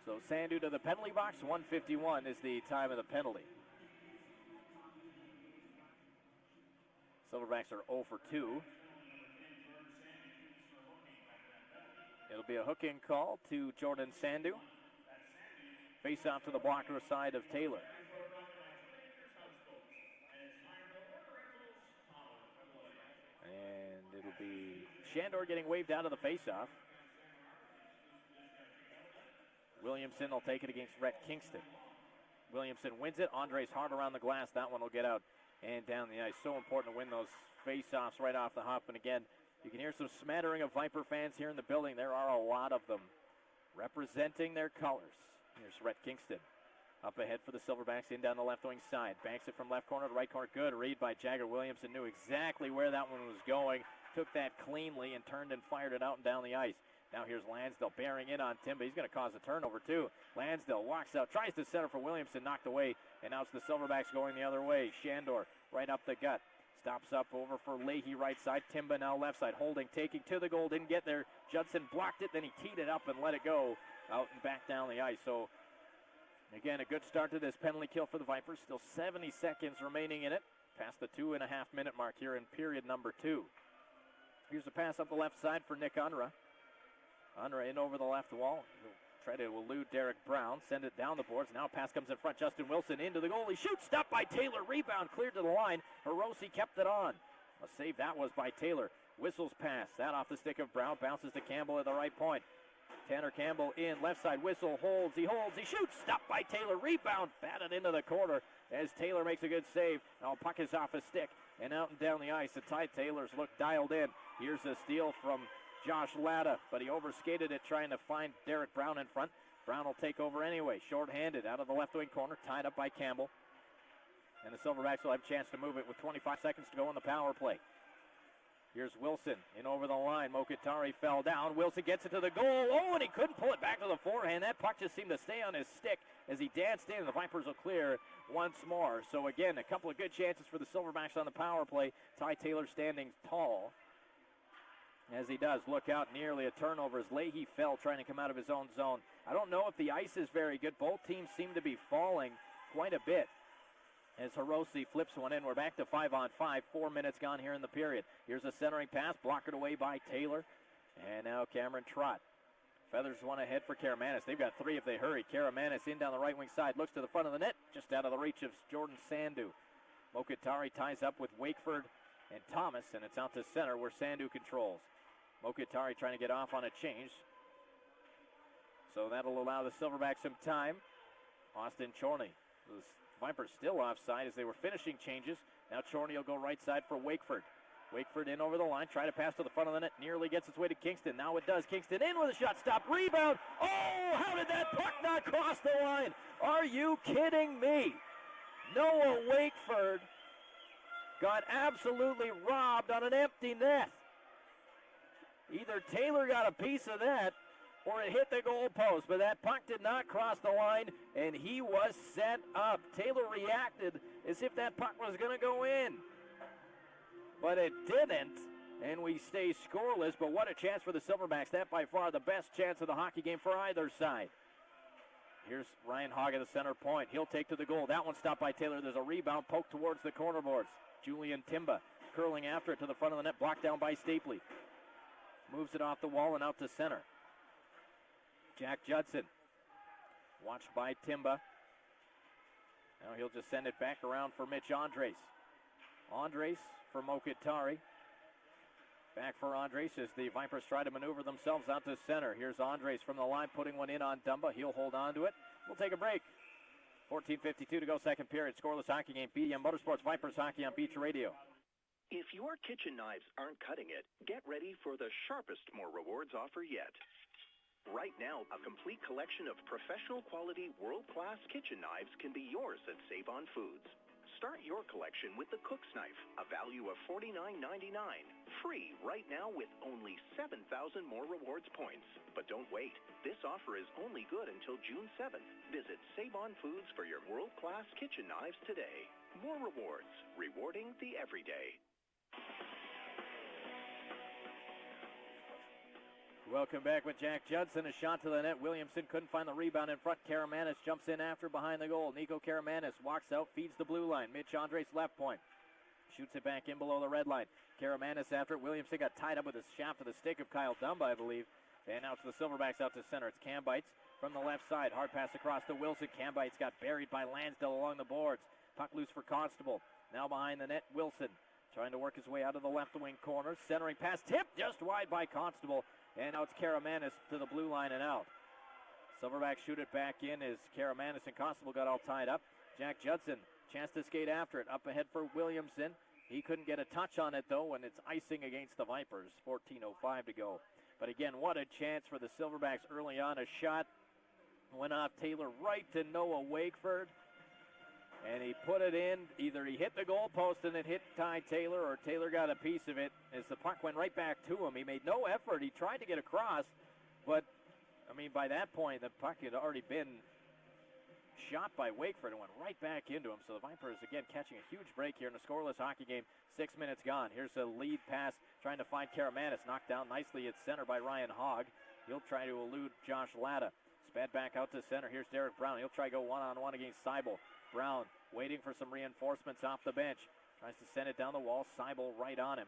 S1: So Sandu to the penalty box. 1:51 is the time of the penalty. Silverbacks are 0 for 2. It'll be a hooking call to Jordan Sandu. Face off to the blocker side of Taylor. And it'll be Shandor getting waved out of the face-off. Williamson will take it against Rhett Kingston. Williamson wins it. Andres hard around the glass. That one will get out and down the ice. So important to win those face-offs right off the hop. And again, you can hear some smattering of Viper fans here in the building. There are a lot of them representing their colors. Here's Rhett Kingston. Up ahead for the Silverbacks, in down the left wing side. Banks it from left corner to right corner. Good read by Jagger Williamson. Knew exactly where that one was going. Took that cleanly and turned and fired it out and down the ice. Now here's Lansdale bearing in on Timba. He's going to cause a turnover too. Lansdale walks out, tries to center for Williamson, knocked away. And now it's the Silverbacks going the other way. Shandor right up the gut. Stops up over for Leahy right side. Timba now left side. Holding, taking to the goal. Didn't get there. Judson blocked it. Then he teed it up and let it go out and back down the ice. So again, a good start to this penalty kill for the Vipers. Still 70 seconds remaining in it. Past the 2.5-minute mark here in period number 2. Here's a pass up the left side for Nick Unruh. Unruh in over the left wall. He'll try to elude Derek Brown. Send it down the boards. Now pass comes in front. Justin Wilson into the goal. He shoots. Stopped by Taylor. Rebound cleared to the line. Hiroshi kept it on. A save that was by Taylor. Whistles pass. That off the stick of Brown. Bounces to Campbell at the right point. Tanner Campbell in left side. Whistle holds. He holds. He shoots. Stopped by Taylor. Rebound batted into the corner as Taylor makes a good save. Now puck is off his stick and out and down the ice. The Tide Taylors look dialed in. Here's a steal from Josh Latta, but he overskated it trying to find Derek Brown in front. Brown will take over anyway. Short-handed out of the left wing corner. Tied up by Campbell. And the Silverbacks will have a chance to move it with 25 seconds to go on the power play. Here's Wilson in over the line. Mokitari fell down. Wilson gets it to the goal. Oh, and he couldn't pull it back to the forehand. That puck just seemed to stay on his stick as he danced in. The Vipers will clear once more. So again, a couple of good chances for the Silverbacks on the power play. Ty Taylor standing tall as he does. Look out, nearly a turnover as Leahy fell trying to come out of his own zone. I don't know if the ice is very good. Both teams seem to be falling quite a bit as Hiroshi flips one in. We're back to 5-on-5. 4 minutes gone here in the period. Here's a centering pass, blocked away by Taylor. And now Cameron Trott. Feathers one ahead for Karamanis. They've got 3 if they hurry. Karamanis in down the right wing side. Looks to the front of the net, just out of the reach of Jordan Sandu. Mokitari ties up with Wakeford and Thomas, and it's out to center where Sandu controls. Mokitari trying to get off on a change. So that'll allow the Silverbacks some time. Austin Chorney. The Vipers still offside as they were finishing changes. Now Chorney will go right side for Wakeford. Wakeford in over the line. Try to pass to the front of the net. Nearly gets its way to Kingston. Now it does. Kingston in with a shot stop. Rebound. Oh, how did that puck not cross the line? Are you kidding me? Noah Wakeford got absolutely robbed on an empty net. Either Taylor got a piece of that or it hit the goal post, but that puck did not cross the line, and he was set up. Taylor reacted as if that puck was going to go in, but it didn't, and we stay scoreless. But what a chance for the Silverbacks. That by far the best chance of the hockey game for either side. Here's Ryan Hogg at the center point. He'll take to the goal. That one stopped by Taylor. There's a rebound poked towards the corner boards. Julian Timba curling after it to the front of the net, blocked down by Stapley. Moves it off the wall and out to center. Jack Judson, watched by Timba. Now he'll just send it back around for Mitch Andres. Andres for Mokitari. Back for Andres as the Vipers try to maneuver themselves out to center. Here's Andres from the line, putting one in on Dumba. He'll hold on to it. We'll take a break. 14:52 to go, second period. Scoreless hockey game. BDM Motorsports Vipers Hockey on Beach Radio.
S12: If your kitchen knives aren't cutting it, get ready for the sharpest More Rewards offer yet. Right now, a complete collection of professional quality world-class kitchen knives can be yours at Save On Foods. Start your collection with the Cook's Knife, a value of $49.99. Free right now with only 7,000 More Rewards points. But don't wait. This offer is only good until June 7th. Visit Save On Foods for your world-class kitchen knives today. More Rewards, rewarding the everyday.
S1: Welcome back with Jack Judson. A shot to the net. Williamson couldn't find the rebound in front. Karamanis jumps in after behind the goal. Nico Karamanis walks out, feeds the blue line. Mitch Andres left point. Shoots it back in below the red line. Karamanis after it. Williamson got tied up with a shaft of the stick of Kyle Dumba, I believe. And out to the Silverbacks, out to center. It's Cambites from the left side. Hard pass across to Wilson. Cambites got buried by Lansdale along the boards. Puck loose for Constable. Now behind the net, Wilson trying to work his way out of the left wing corner. Centering pass tipped just wide by Constable. And now it's Karamanis to the blue line and out. Silverbacks shoot it back in as Karamanis and Constable got all tied up. Jack Judson, chance to skate after it. Up ahead for Williamson. He couldn't get a touch on it, though, and it's icing against the Vipers. 14:05 to go. But again, what a chance for the Silverbacks early on. A shot went off Taylor right to Noah Wakeford. And he put it in. Either he hit the goal post and it hit Ty Taylor, or Taylor got a piece of it as the puck went right back to him. He made no effort. He tried to get across, but, I mean, by that point, the puck had already been shot by Wakeford and went right back into him. So the Vipers, again, catching a huge break here in a scoreless hockey game. 6 minutes gone. Here's a lead pass trying to find Karamanis. Knocked down nicely at center by Ryan Hogg. He'll try to elude Josh Latta. Sped back out to center. Here's Derek Brown. He'll try to go one-on-one against Seibel. Brown waiting for some reinforcements off the bench. Tries to send it down the wall. Seibel right on him.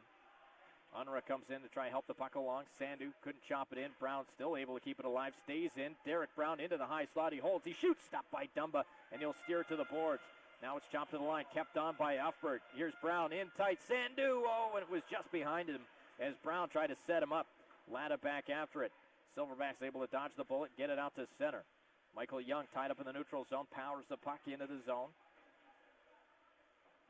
S1: Unruh comes in to try and help the puck along. Sandu couldn't chop it in. Brown still able to keep it alive. Stays in. Derek Brown into the high slot. He holds. He shoots. Stopped by Dumba. And he'll steer it to the boards. Now it's chopped to the line. Kept on by Ufberg. Here's Brown in tight. Sandu. Oh, and it was just behind him as Brown tried to set him up. Latta back after it. Silverbacks able to dodge the bullet. Get it out to center. Michael Young tied up in the neutral zone. Powers the puck into the zone.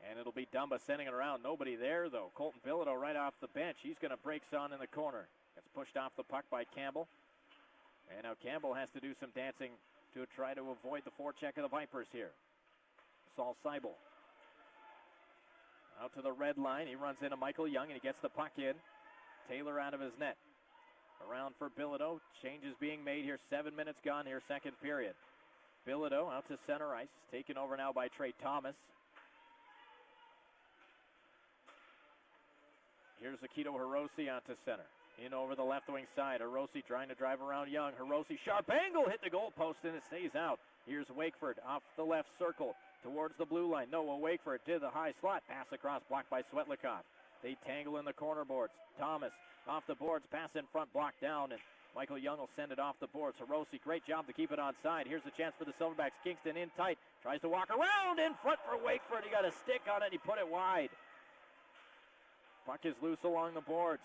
S1: And it'll be Dumba sending it around. Nobody there, though. Colton Bilodeau right off the bench. He's going to break on in the corner. Gets pushed off the puck by Campbell. And now Campbell has to do some dancing to try to avoid the forecheck of the Vipers here. Saul Seibel. Out to the red line. He runs into Michael Young, and he gets the puck in. Taylor out of his net. Around for Bilodeau. Changes being made here. 7 minutes gone here, second period. Bilodeau out to center ice. Taken over now by Trey Thomas. Here's Akito Hiroshi out to center. In over the left wing side. Hiroshi trying to drive around Young. Hiroshi, sharp angle, hit the goal post, and it stays out. Here's Wakeford off the left circle towards the blue line. Noah Wakeford to the high slot. Pass across, blocked by Svetlikov. They tangle in the corner boards. Thomas off the boards, pass in front, blocked down, and Michael Young will send it off the boards. Hiroshi, great job to keep it on side. Here's a chance for the Silverbacks. Kingston in tight. Tries to walk around in front for Wakeford. He got a stick on it. He put it wide. Puck is loose along the boards.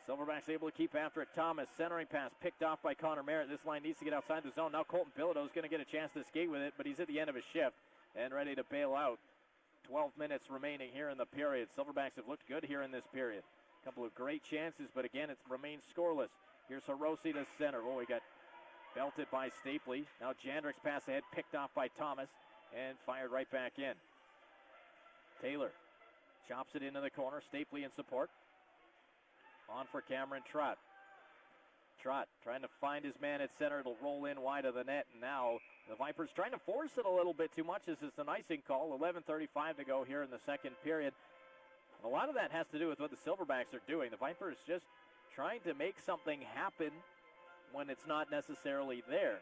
S1: Silverbacks able to keep after it. Thomas, centering pass, picked off by Connor Merritt. This line needs to get outside the zone. Now Colton Bilodeau is going to get a chance to skate with it, but he's at the end of his shift and ready to bail out. 12 minutes remaining here in the period. Silverbacks have looked good here in this period. A couple of great chances, but again, it remains scoreless. Here's Hiroshi to center. Oh, he got belted by Stapley. Now Jandrick's pass ahead, picked off by Thomas, and fired right back in. Taylor chops it into the corner. Stapley in support. On for Cameron Trott. Trott trying to find his man at center. It'll roll in wide of the net. And now the Vipers trying to force it a little bit too much as it's an icing call. 11:35 to go here in the second period. And a lot of that has to do with what the Silverbacks are doing. The Vipers just trying to make something happen when it's not necessarily there.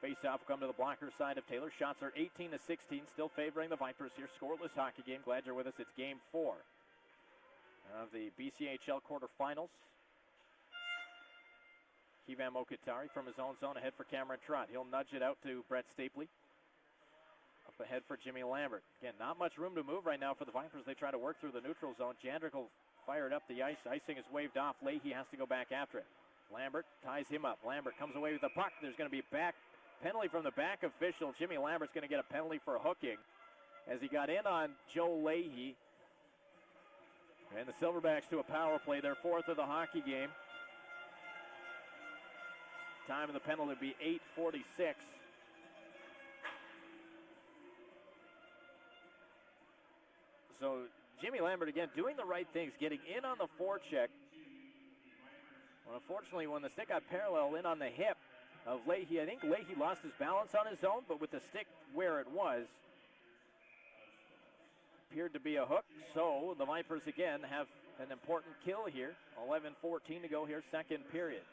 S1: Face-off will come to the blocker side of Taylor. Shots are 18-16, still favoring the Vipers here. Scoreless hockey game. Glad you're with us. It's game 4 of the BCHL quarterfinals. Kivan Mokitari from his own zone ahead for Cameron Trott. He'll nudge it out to Brett Stapley. Up ahead for Jimmy Lambert. Again, not much room to move right now for the Vipers. They try to work through the neutral zone. Jandrick will fire it up the ice. Icing is waved off. Leahy has to go back after it. Lambert ties him up. Lambert comes away with the puck. There's going to be a penalty from the back official. Jimmy Lambert's going to get a penalty for hooking as he got in on Joe Leahy. And the Silverbacks to a power play, their 4th of the hockey game. Time of the penalty will be 8:46. So Jimmy Lambert again doing the right things, getting in on the forecheck. Well, unfortunately, when the stick got parallel in on the hip of Leahy, I think Leahy lost his balance on his own, but with the stick where it was, appeared to be a hook. So the Vipers again have an important kill here. 11:14 to go here, second period.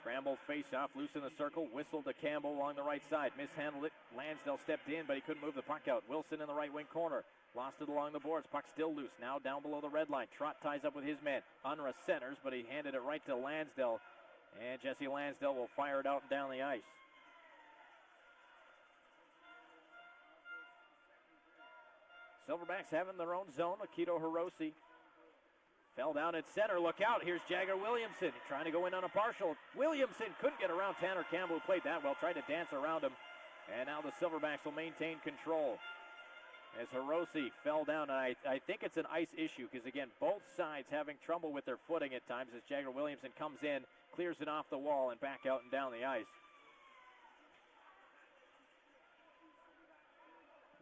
S1: Scramble face-off, loose in the circle, whistle to Campbell along the right side. Mishandled it. Lansdale stepped in, but he couldn't move the puck out. Wilson in the right wing corner. Lost it along the boards. Puck still loose. Now down below the red line. Trott ties up with his man. Unruh centers, but he handed it right to Lansdale. And Jesse Lansdale will fire it out and down the ice. Silverbacks having their own zone. Akito Hiroshi fell down at center. Look out. Here's Jagger Williamson trying to go in on a partial. Williamson couldn't get around Tanner Campbell, who played that well. Tried to dance around him. And now the Silverbacks will maintain control as Hiroshi fell down. And I think it's an ice issue because, again, both sides having trouble with their footing at times as Jagger Williamson comes in, clears it off the wall, and back out and down the ice.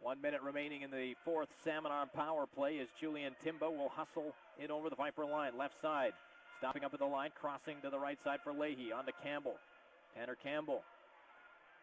S1: 1 minute remaining in the fourth Salmon Arm power play as Julian Timba will hustle in over the Viper line. Left side, stopping up at the line, crossing to the right side for Leahy. On to Campbell. Tanner Campbell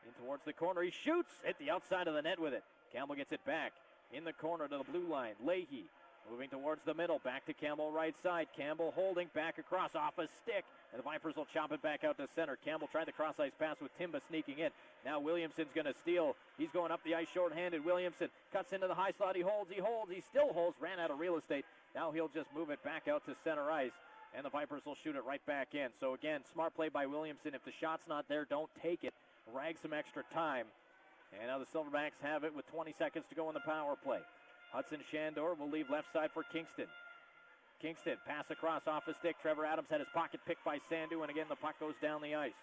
S1: in towards the corner. He shoots at the outside of the net with it. Campbell gets it back in the corner to the blue line. Leahy moving towards the middle. Back to Campbell right side. Campbell holding back across off a stick. And the Vipers will chop it back out to center. Campbell tried the cross-ice pass with Timba sneaking in. Now Williamson's going to steal. He's going up the ice short-handed. Williamson cuts into the high slot. He holds. He still holds. Ran out of real estate. Now he'll just move it back out to center ice. And the Vipers will shoot it right back in. So again, smart play by Williamson. If the shot's not there, don't take it. Rag some extra time. And now the Silverbacks have it with 20 seconds to go in the power play. Hudson Shandor will leave left side for Kingston. Kingston, pass across off the stick. Trevor Adams had his pocket picked by Sandu, and again the puck goes down the ice.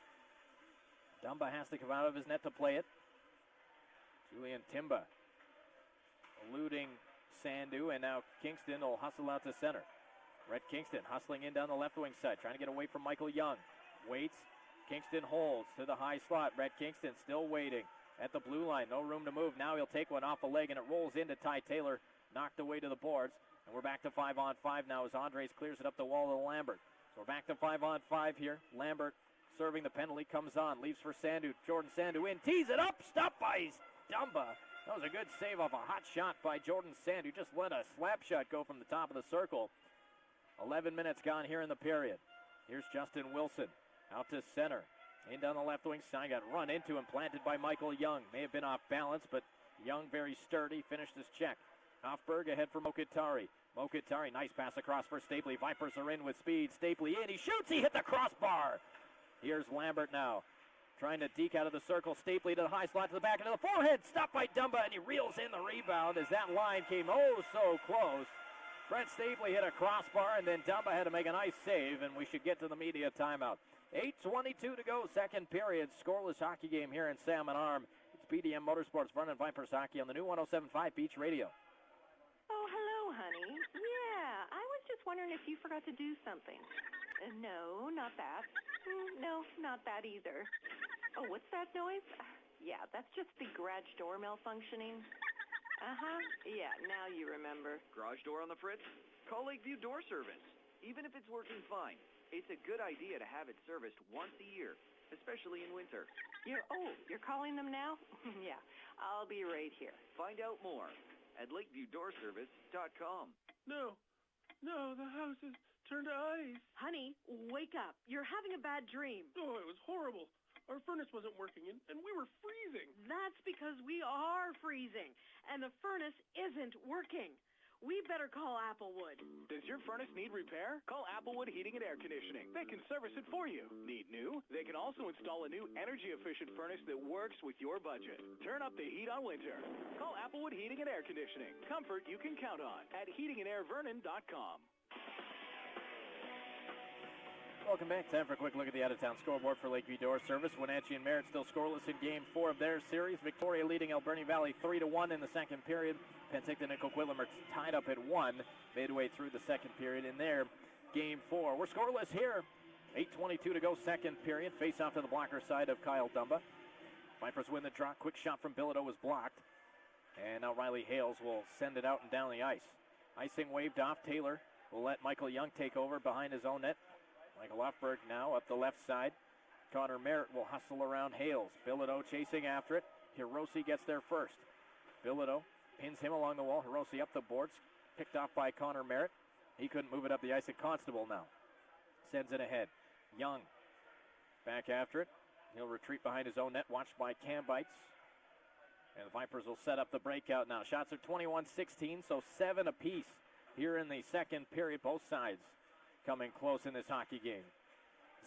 S1: Dumba has to come out of his net to play it. Julian Timba eluding Sandu, and now Kingston will hustle out to center. Red Kingston hustling in down the left wing side, trying to get away from Michael Young. Waits. Kingston holds to the high slot. Red Kingston still waiting at the blue line. No room to move. Now he'll take one off a leg, and it rolls into Ty Taylor. Knocked away to the boards. And we're back to 5-on-5 now as Andres clears it up the wall to Lambert. So we're back to 5-on-5 here. Lambert serving the penalty, comes on, leaves for Sandu. Jordan Sandu in, tees it up, stopped by Dumba. That was a good save off a hot shot by Jordan Sandu. Just let a slap shot go from the top of the circle. 11 minutes gone here in the period. Here's Justin Wilson out to center. In down the left wing side, got run into and planted by Michael Young. May have been off balance, but Young very sturdy, finished his check. Hoffberg ahead for Mokitari. Mokitari, nice pass across for Stapley. Vipers are in with speed. Stapley in, he shoots, he hit the crossbar. Here's Lambert now, trying to deke out of the circle. Stapley to the high slot, to the back, into the forehead. Stopped by Dumba, and he reels in the rebound as that line came oh so close. Brett Stapley hit a crossbar, and then Dumba had to make a nice save, and we should get to the media timeout. 8:22 to go, second period. Scoreless hockey game here in Salmon Arm. It's BDM Motorsports, Vernon Vipers Hockey on the new 107.5 Beach Radio.
S10: Oh, hello, honey. Yeah, I was just wondering if you forgot to do something. No, not that. No, not that either. Oh, what's that noise? Yeah, that's just the garage door malfunctioning. Yeah, now you remember.
S13: Garage door on the fritz? Call Lakeview Door Service. Even if it's working fine, it's a good idea to have it serviced once a year, especially in winter.
S10: You're calling them now? Yeah, I'll be right here.
S13: Find out more at lakeviewdoorservice.com.
S7: No, the house is turned to ice.
S10: Honey, wake up. You're having a bad dream.
S7: Oh, it was horrible. Our furnace wasn't working, and we were freezing.
S10: That's because we are freezing, and the furnace isn't working. We better call Applewood.
S14: Does your furnace need repair? Call Applewood Heating and Air Conditioning. They can service it for you. Need new? They can also install a new energy-efficient furnace that works with your budget. Turn up the heat on winter. Call Applewood Heating and Air Conditioning. Comfort you can count on at heatingandairvernon.com.
S1: Welcome back. Time for a quick look at the out-of-town scoreboard for Lakeview Door Service. Wenatchee and Merritt still scoreless in Game 4 of their series. Victoria leading Alberni Valley 3-1 in the second period. Penticton and Coquitlam are tied up at 1 midway through the second period in their Game 4. We're scoreless here. 8:22 to go, second period. Face off to the blocker side of Kyle Dumba. Vipers win the draw. Quick shot from Bilodeau was blocked. And now Riley Hales will send it out and down the ice. Icing waved off. Taylor will let Michael Young take over behind his own net. Michael Hoffberg now up the left side. Connor Merritt will hustle around Hales. Bilodeau chasing after it. Hiroshi gets there first. Bilodeau pins him along the wall. Hiroshi up the boards. Picked off by Connor Merritt. He couldn't move it up the ice. And Constable now sends it ahead. Young back after it. He'll retreat behind his own net. Watched by Cam Bites. And the Vipers will set up the breakout now. Shots are 21-16, so 7 apiece here in the second period. Both sides coming close in this hockey game.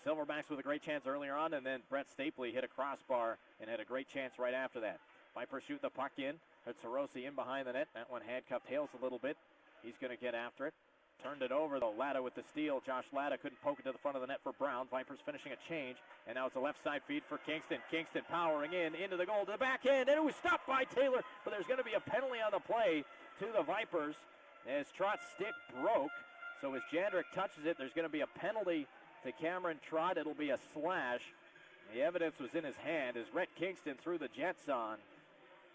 S1: The Silverbacks with a great chance earlier on, and then Brett Stapley hit a crossbar and had a great chance right after that. Vipers shoot the puck in. It's Hirose in behind the net. That one handcuffed Hales a little bit. He's going to get after it. Turned it over, though. Latta with the steal. Josh Latta couldn't poke it to the front of the net for Brown. Vipers finishing a change, and now it's a left side feed for Kingston. Kingston powering into the goal to the back end, and it was stopped by Taylor, but there's going to be a penalty on the play to the Vipers as Trott's stick broke. So as Jandrick touches it, there's going to be a penalty to Cameron Trott. It'll be a slash. The evidence was in his hand as Rhett Kingston threw the Jets on.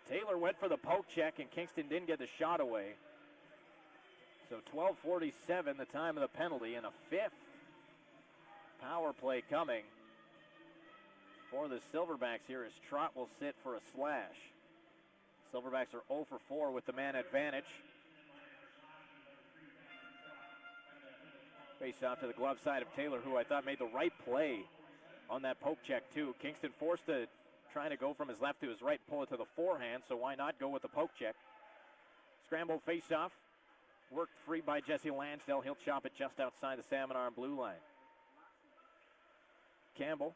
S1: Taylor went for the poke check, and Kingston didn't get the shot away. So 12:47, the time of the penalty, and a fifth power play coming for the Silverbacks here as Trott will sit for a slash. Silverbacks are 0 for 4 with the man advantage. Face off to the glove side of Taylor, who I thought made the right play on that poke check too. Kingston forced to trying to go from his left to his right, pull it to the forehand, so why not go with the poke check? Scrambled face-off. Worked free by Jesse Lansdale. He'll chop it just outside the Salmon Arm blue line. Campbell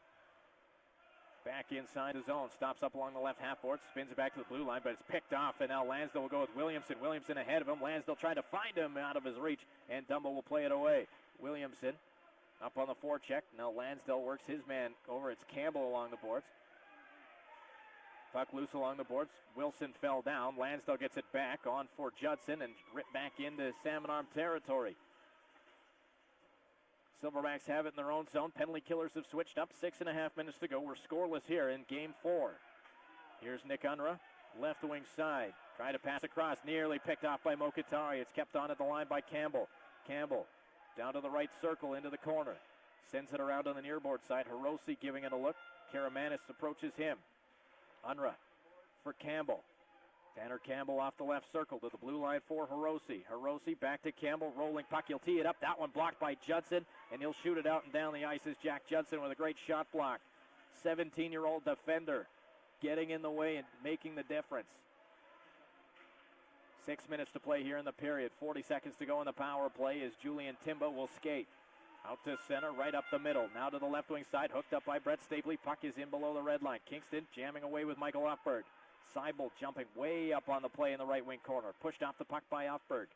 S1: back inside the zone. Stops up along the left half board. Spins it back to the blue line, but it's picked off, and now Lansdale will go with Williamson. Williamson ahead of him. Lansdale trying to find him out of his reach, and Dumbo will play it away. Williamson up on the forecheck. Now Lansdale works his man over. It's Campbell along the boards. Puck loose along the boards. Wilson fell down. Lansdale gets it back on for Judson and ripped back into Salmon Arm territory. Silverbacks have it in their own zone. Penalty killers have switched up. 6.5 minutes to go. We're scoreless here in game 4. Here's Nick Unruh, left wing side. Trying to pass across. Nearly picked off by Mokatari. It's kept on at the line by Campbell. Campbell down to the right circle into the corner. Sends it around on the near board side. Hirose giving it a look. Karamanis approaches him. Unruh for Campbell. Tanner Campbell off the left circle to the blue line for Hirose. Hirose back to Campbell, rolling puck. He'll tee it up. That one blocked by Judson, and he'll shoot it out and down the ice as Jack Judson with a great shot block. 17-year-old defender getting in the way and making the difference. 6 minutes to play here in the period. 40 seconds to go in the power play as Julian Timba will skate. Out to center, right up the middle. Now to the left wing side, hooked up by Brett Stapley. Puck is in below the red line. Kingston jamming away with Michael Offberg. Seibel jumping way up on the play in the right wing corner. Pushed off the puck by Offberg.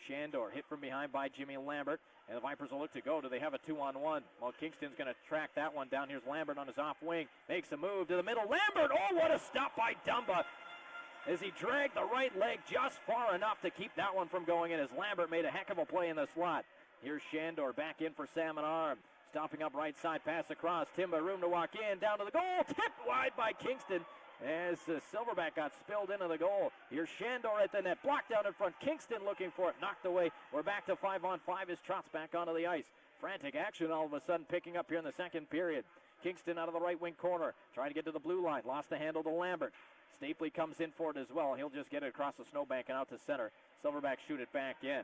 S1: Shandor hit from behind by Jimmy Lambert. And the Vipers will look to go. Do they have a 2-on-1? Well, Kingston's going to track that one down. Here's Lambert on his off wing. Makes a move to the middle. Lambert! Oh, what a stop by Dumba! As he dragged the right leg just far enough to keep that one from going in, as Lambert made a heck of a play in the slot. Here's Shandor back in for Salmon Arm. Stopping up right side, pass across. Timba, room to walk in, down to the goal. Tipped wide by Kingston as the Silverback got spilled into the goal. Here's Shandor at the net. Blocked down in front. Kingston looking for it. Knocked away. We're back to 5-on-5 as Trott's back onto the ice. Frantic action all of a sudden picking up here in the second period. Kingston out of the right wing corner. Trying to get to the blue line. Lost the handle to Lambert. Stapley comes in for it as well. He'll just get it across the snowbank and out to center. Silverback shoot it back in.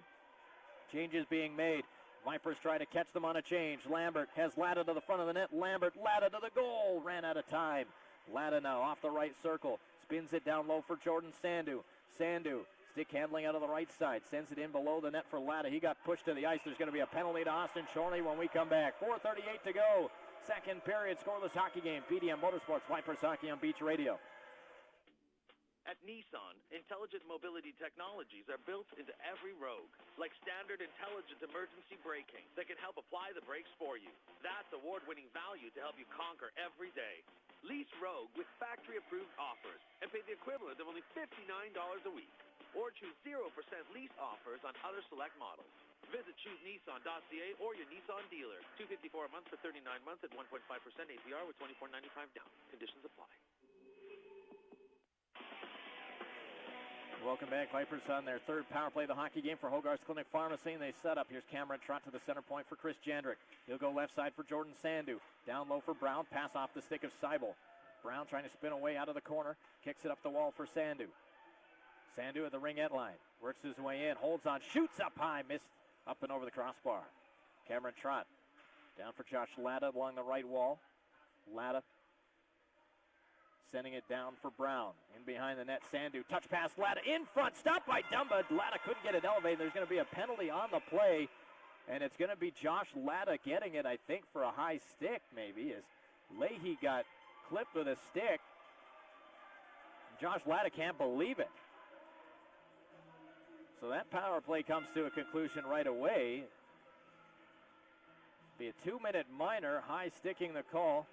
S1: Changes being made. Vipers try to catch them on a change. Lambert has Latta to the front of the net. Lambert, Latta to the goal. Ran out of time. Latta now off the right circle. Spins it down low for Jordan Sandu. Sandu, stick handling out of the right side. Sends it in below the net for Latta. He got pushed to the ice. There's going to be a penalty to Austin Shorney when we come back. 4:38 to go. Second period, scoreless hockey game. PDM Motorsports, Vipers Hockey on Beach Radio.
S15: At Nissan, intelligent mobility technologies are built into every Rogue, like standard intelligent emergency braking that can help apply the brakes for you. That's award-winning value to help you conquer every day. Lease Rogue with factory-approved offers and pay the equivalent of only $59 a week. Or choose 0% lease offers on other select models. Visit choosenissan.ca or your Nissan dealer. $254 a month for 39 months at 1.5% APR with $24.95 down. Conditions apply.
S1: Welcome back. Vipers on their third power play of the hockey game for Hogarth's Clinic Pharmacy. And they set up. Here's Cameron Trott to the center point for Chris Jandrick. He'll go left side for Jordan Sandu. Down low for Brown. Pass off the stick of Seibel. Brown trying to spin away out of the corner. Kicks it up the wall for Sandu. Sandu at the ringette line. Works his way in. Holds on. Shoots up high. Missed up and over the crossbar. Cameron Trott down for Josh Latta along the right wall. Latta sending it down for Brown. In behind the net, Sandu. Touch pass, Latta in front. Stopped by Dumba. Latta couldn't get it elevated. There's going to be a penalty on the play. And it's going to be Josh Latta getting it, I think, for a high stick, maybe, as Leahy got clipped with a stick. Josh Latta can't believe it. So that power play comes to a conclusion right away. Be a 2-minute minor, high sticking the call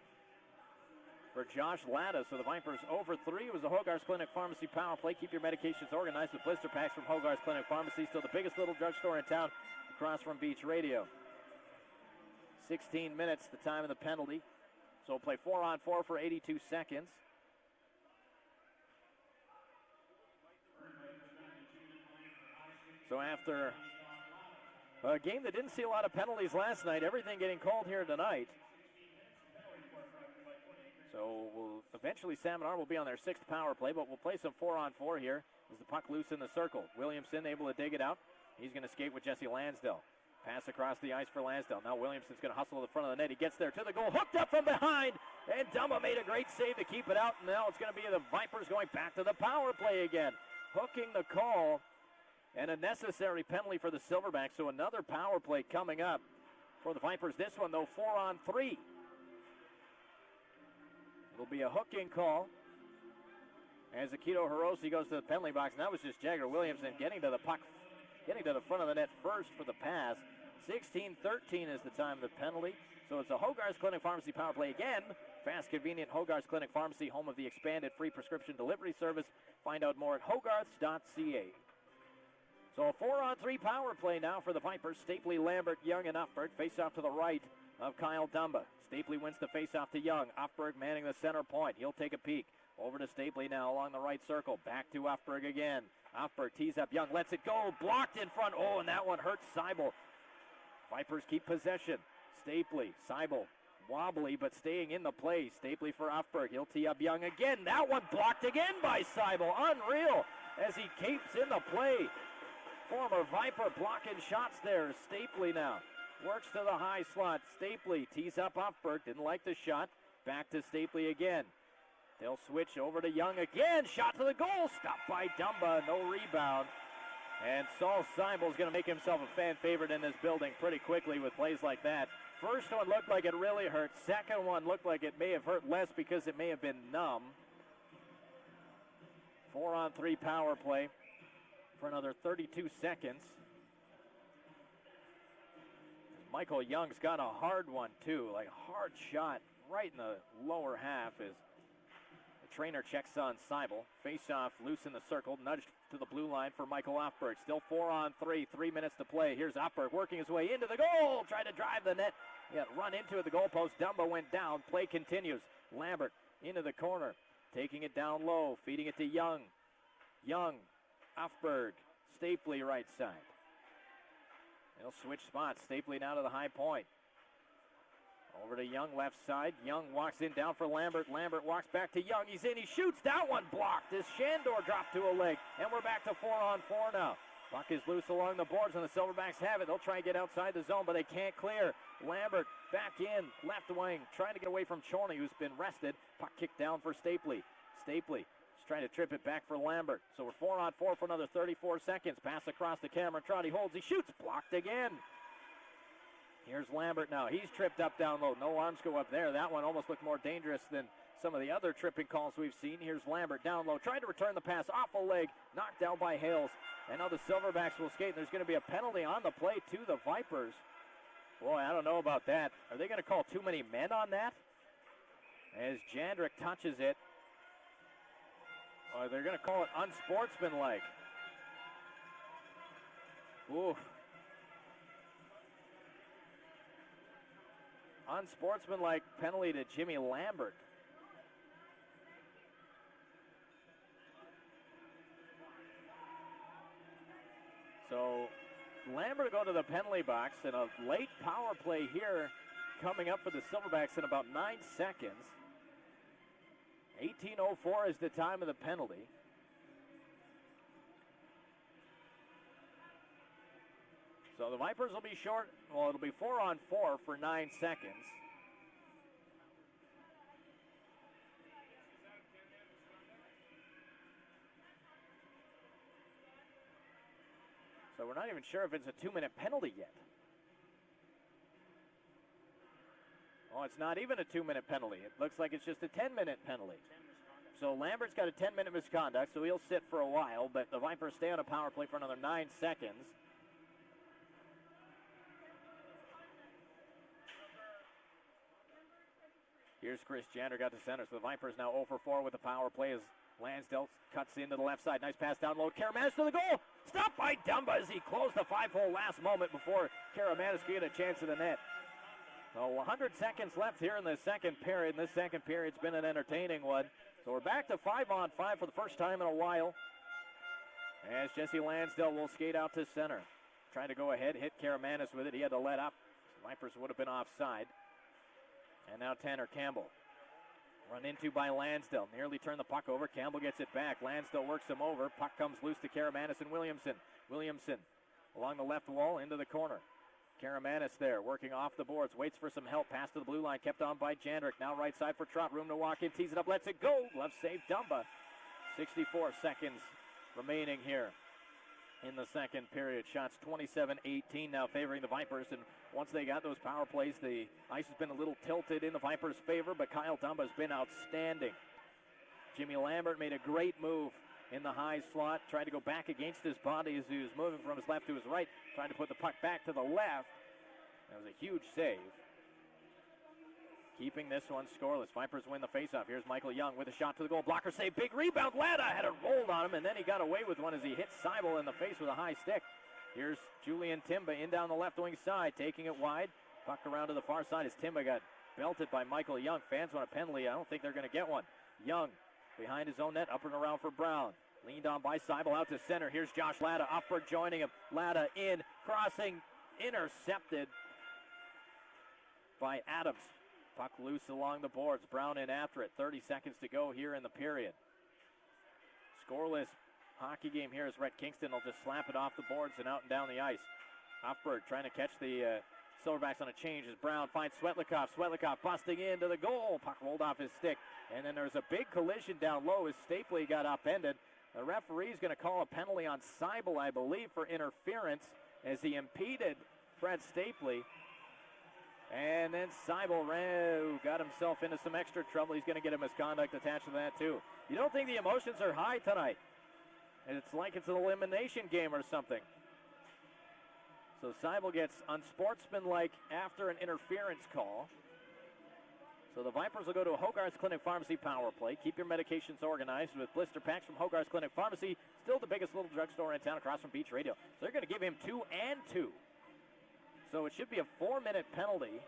S1: for Josh Latta. So the Vipers over 3. It was the Hogarth's Clinic Pharmacy power play. Keep your medications organized with blister packs from Hogarth's Clinic Pharmacy. Still the biggest little drugstore in town, across from Beach Radio. 16 minutes, the time of the penalty. So we'll play 4-on-4 for 82 seconds. So after a game that didn't see a lot of penalties last night, everything getting called here tonight. So eventually Salmon Arm will be on their 6th power play, but we'll play some 4-on-4 here. As the puck loose in the circle. Williamson able to dig it out. He's going to skate with Jesse Lansdale. Pass across the ice for Lansdale. Now Williamson's going to hustle to the front of the net. He gets there to the goal. Hooked up from behind. And Dumba made a great save to keep it out. And now it's going to be the Vipers going back to the power play again. Hooking the call. And a necessary penalty for the Silverbacks. So another power play coming up for the Vipers. This one, though, 4-on-3. It'll be a hooking call as Akito Hiroshi goes to the penalty box. And that was just Jagger Williamson getting to the puck, getting to the front of the net first for the pass. 16-13 is the time of the penalty. So it's a Hogarth's Clinic Pharmacy power play again. Fast, convenient Hogarth's Clinic Pharmacy, home of the expanded free prescription delivery service. Find out more at hogarths.ca. So a 4-on-3 power play now for the Vipers. Stapley, Lambert, Young, and Uffberg face off to the right of Kyle Dumba. Stapley wins the face-off to Young. Uffberg manning the center point. He'll take a peek. Over to Stapley now along the right circle. Back to Uffberg again. Uffberg tees up Young. Lets it go. Blocked in front. Oh, and that one hurts Seibel. Vipers keep possession. Stapley, Seibel, wobbly but staying in the play. Stapley for Uffberg. He'll tee up Young again. That one blocked again by Seibel. Unreal as he keeps in the play. Former Viper blocking shots there. Stapley now works to the high slot. Stapley tees up Uffberg. Didn't like the shot. Back to Stapley again. They'll switch over to Young again. Shot to the goal. Stopped by Dumba. No rebound. And Saul Seibel's going to make himself a fan favorite in this building pretty quickly with plays like that. First one looked like it really hurt. Second one looked like it may have hurt less because it may have been numb. 4-on-3 power play for another 32 seconds. Michael Young's got a hard one too, like a hard shot right in the lower half as the trainer checks on Seibel. Face-off loose in the circle, nudged to the blue line for Michael Uffberg. Still 4-on-3, 3 minutes to play. Here's Uffberg working his way into the goal, trying to drive the net. He got run into it, the goalpost. Dumba went down. Play continues. Lambert into the corner, taking it down low, feeding it to Young. Young, Uffberg, Stapley right side. They'll switch spots. Stapley now to the high point. Over to Young left side. Young walks in down for Lambert. Lambert walks back to Young. He's in. He shoots. That one blocked as Shandor dropped to a leg. And we're back to 4-on-4 now. Puck is loose along the boards and the Silverbacks have it. They'll try and get outside the zone, but they can't clear. Lambert back in. Left wing. Trying to get away from Chorney, who's been rested. Puck kicked down for Stapley. Stapley trying to trip it back for Lambert. So we're 4-on-4 for another 34 seconds. Pass across the camera. Trotty holds. He shoots. Blocked again. Here's Lambert now. He's tripped up down low. No arms go up there. That one almost looked more dangerous than some of the other tripping calls we've seen. Here's Lambert down low. Trying to return the pass. Awful leg. Knocked down by Hales. And now the Silverbacks will skate. There's going to be a penalty on the play to the Vipers. Boy, I don't know about that. Are they going to call too many men on that? As Jandrick touches it. Or they're going to call it unsportsmanlike. Ooh. Unsportsmanlike penalty to Jimmy Lambert. So Lambert will go to the penalty box, and a late power play here coming up for the Silverbacks in about 9 seconds. 18:04 is the time of the penalty. So the Vipers will be short. Well, it'll be 4-on-4 for 9 seconds. So we're not even sure if it's a 2-minute penalty yet. Oh, it's not even a 2-minute penalty. It looks like it's just a 10-minute penalty. So Lambert's got a 10-minute misconduct, so he'll sit for a while, but the Vipers stay on a power play for another 9 seconds. Here's Chris Jander, got to center, so the Vipers now 0 for 4 with the power play as Lansdale cuts into the left side. Nice pass down low. Karamanis to the goal. Stopped by Dumba as he closed the 5-hole last moment before Karamanis could get a chance at the net. So 100 seconds left here in the second period. And this second period's been an entertaining one. So we're back to 5-on-5 for the first time in a while. As Jesse Lansdale will skate out to center. Trying to go ahead, hit Karamanis with it. He had to let up. Vipers would have been offside. And now Tanner Campbell. Run into by Lansdale. Nearly turned the puck over. Campbell gets it back. Lansdale works him over. Puck comes loose to Karamanis and Williamson. Williamson along the left wall into the corner. Karamanis there working off the boards. Waits for some help. Pass to the blue line. Kept on by Jandrick. Now right side for Trott. Room to walk in. Tees it up. Lets it go. Left save Dumba. 64 seconds remaining here in the second period. Shots 27-18 now favoring the Vipers. And once they got those power plays, the ice has been a little tilted in the Vipers' favor, but Kyle Dumba has been outstanding. Jimmy Lambert made a great move in the high slot, tried to go back against his body as he was moving from his left to his right, trying to put the puck back to the left. That was a huge save. Keeping this one scoreless. Vipers win the faceoff. Here's Michael Young with a shot to the goal. Blocker save. Big rebound. Latta had it rolled on him, and then he got away with one as he hit Seibel in the face with a high stick. Here's Julian Timba in down the left wing side, taking it wide. Puck around to the far side as Timba got belted by Michael Young. Fans want a penalty. I don't think they're going to get one. Young behind his own net, up and around for Brown. Leaned on by Seibel out to center. Here's Josh Latta. Offberg joining him. Latta in, crossing, intercepted by Adams. Puck loose along the boards. Brown in after it. 30 seconds to go here in the period. Scoreless hockey game here as Rhett Kingston will just slap it off the boards and out and down the ice. Offberg trying to catch the Silverbacks on a change as Brown finds Svetlikov. Svetlikov busting into the goal. Puck rolled off his stick. And then there's a big collision down low as Stapley got upended. The referee's going to call a penalty on Seibel, I believe, for interference as he impeded Brad Stapley. And then Seibel got himself into some extra trouble. He's going to get a misconduct attached to that, too. You don't think the emotions are high tonight? And it's like it's an elimination game or something. So Seibel gets unsportsmanlike after an interference call. So the Vipers will go to a Hogarth's Clinic Pharmacy power play. Keep your medications organized with blister packs from Hogarth's Clinic Pharmacy. Still the biggest little drugstore in town across from Beach Radio. So they're going to give him 2 and 2. So it should be a 4-minute penalty.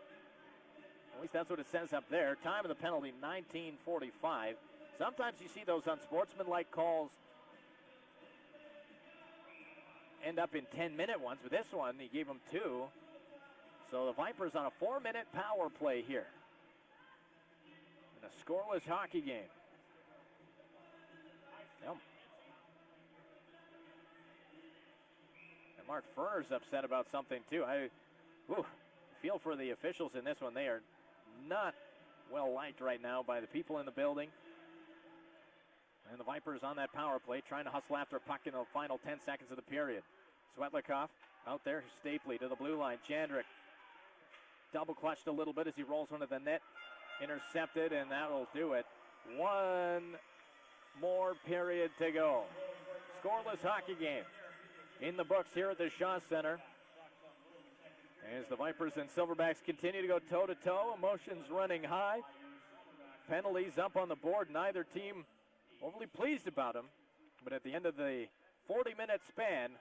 S1: At least that's what it says up there. Time of the penalty, 19:45. Sometimes you see those unsportsmanlike calls end up in 10-minute ones. But this one, he gave them 2. So the Vipers on a 4-minute power play here. In a scoreless hockey game. Yep. And Mark Furr's upset about something, too. I feel for the officials in this one. They are not well liked right now by the people in the building. And the Vipers on that power play trying to hustle after a puck in the final 10 seconds of the period. Svetlikov out there. Stapley to the blue line. Jandrick double clutched a little bit as he rolls one to the net. Intercepted, and that'll do it. 1 more period to go. Scoreless hockey game in the books here at the Shaw Center. As the Vipers and Silverbacks continue to go toe-to-toe, emotions running high. Penalties up on the board. Neither team overly pleased about them. But at the end of the 40-minute span,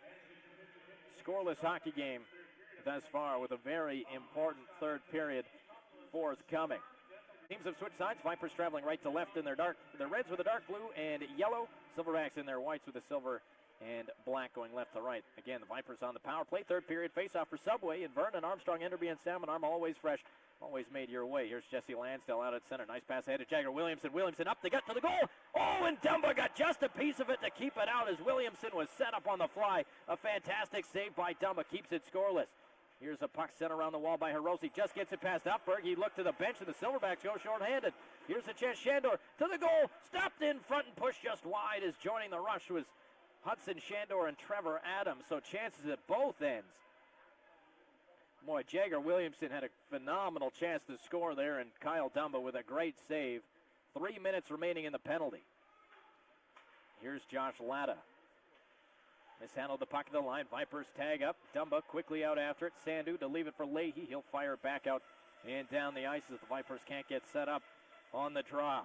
S1: scoreless hockey game thus far with a very important third period forthcoming. Teams have switched sides. Vipers traveling right to left in their reds with the dark blue and yellow. Silverbacks in their whites with the silver and black going left to right. Again, the Vipers on the power play. Third period face-off for Subway. And Vernon, Armstrong, Enderby, and Salmon Arm always fresh, always made your way. Here's Jesse Lansdale out at center. Nice pass ahead to Jagger Williamson. Williamson up the gut to the goal. Oh, and Dumba got just a piece of it to keep it out as Williamson was set up on the fly. A fantastic save by Dumba. Keeps it scoreless. Here's a puck sent around the wall by Hiroshi. Just gets it past Upberg. He looked to the bench, and the Silverbacks go short-handed. Here's a chance. Shandor to the goal. Stopped in front and pushed just wide as joining the rush was Hudson Shandor and Trevor Adams, so chances at both ends. Boy, Jagger Williamson had a phenomenal chance to score there, and Kyle Dumba with a great save. 3 minutes remaining in the penalty. Here's Josh Latta. Mishandled the puck at the line. Vipers tag up. Dumba quickly out after it. Sandu to leave it for Leahy. He'll fire it back out and down the ice as the Vipers can't get set up on the draw.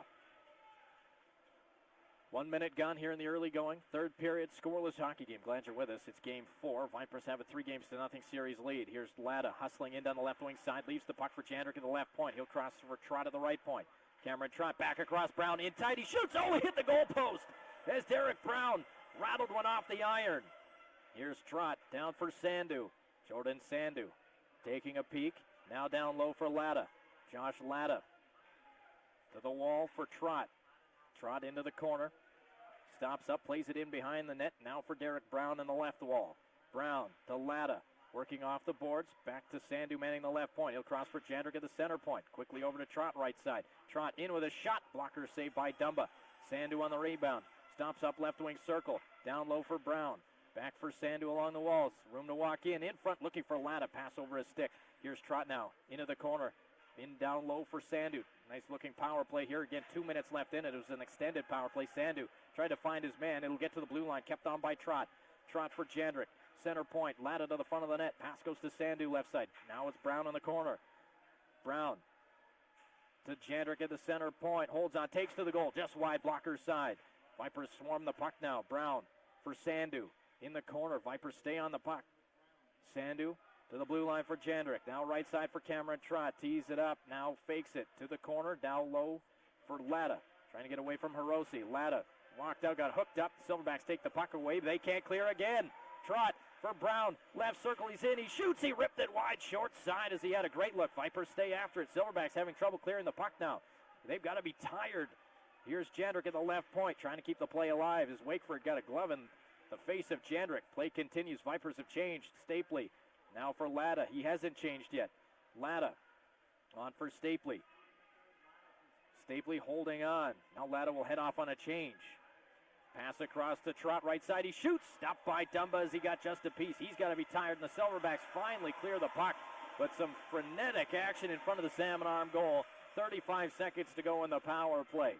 S1: 1 minute gone here in the early going. Third period, scoreless hockey game. Glad you're with us. It's game 4. Vipers have a 3-0 series lead. Here's Latta hustling in down the left wing side. Leaves the puck for Jandrick at the left point. He'll cross for Trott at the right point. Cameron Trott back across Brown. In tight. He shoots. Oh, he hit the goalpost as Derek Brown rattled one off the iron. Here's Trott down for Sandu. Jordan Sandu taking a peek. Now down low for Latta. Josh Latta to the wall for Trott. Trott into the corner. Stops up, plays it in behind the net. Now for Derek Brown in the left wall. Brown to Latta. Working off the boards. Back to Sandu manning the left point. He'll cross for Jandrick at the center point. Quickly over to Trott right side. Trott in with a shot. Blocker saved by Dumba. Sandu on the rebound. Stops up left wing circle. Down low for Brown. Back for Sandu along the walls. Room to walk in. In front looking for Latta. Pass over his stick. Here's Trott now. Into the corner. In down low for Sandu. Nice looking power play here. Again, 2 minutes left in it. It was an extended power play. Sandu tried to find his man. It'll get to the blue line. Kept on by Trott. Trott for Jandrick. Center point. Latta to the front of the net. Pass goes to Sandu left side. Now it's Brown in the corner. Brown to Jandrick at the center point. Holds on. Takes to the goal. Just wide blocker side. Vipers swarm the puck now. Brown for Sandu. In the corner. Vipers stay on the puck. Sandu to the blue line for Jandrick. Now right side for Cameron Trott. Tees it up. Now fakes it to the corner. Down low for Latta. Trying to get away from Hiroshi. Latta walked out. Got hooked up. Silverbacks take the puck away. They can't clear again. Trott for Brown. Left circle. He's in. He shoots. He ripped it wide. Short side as he had a great look. Vipers stay after it. Silverbacks having trouble clearing the puck now. They've got to be tired. Here's Jandrick at the left point. Trying to keep the play alive as Wakeford got a glove in the face of Jandrick. Play continues. Vipers have changed. Stapley now for Latta. He hasn't changed yet. Latta on for Stapley. Stapley holding on. Now Latta will head off on a change. Pass across to Trott right side. He shoots. Stopped by Dumba as he got just a piece. He's got to be tired, and the Silverbacks finally clear the puck. But some frenetic action in front of the Salmon Arm goal. 35 seconds to go in the power play.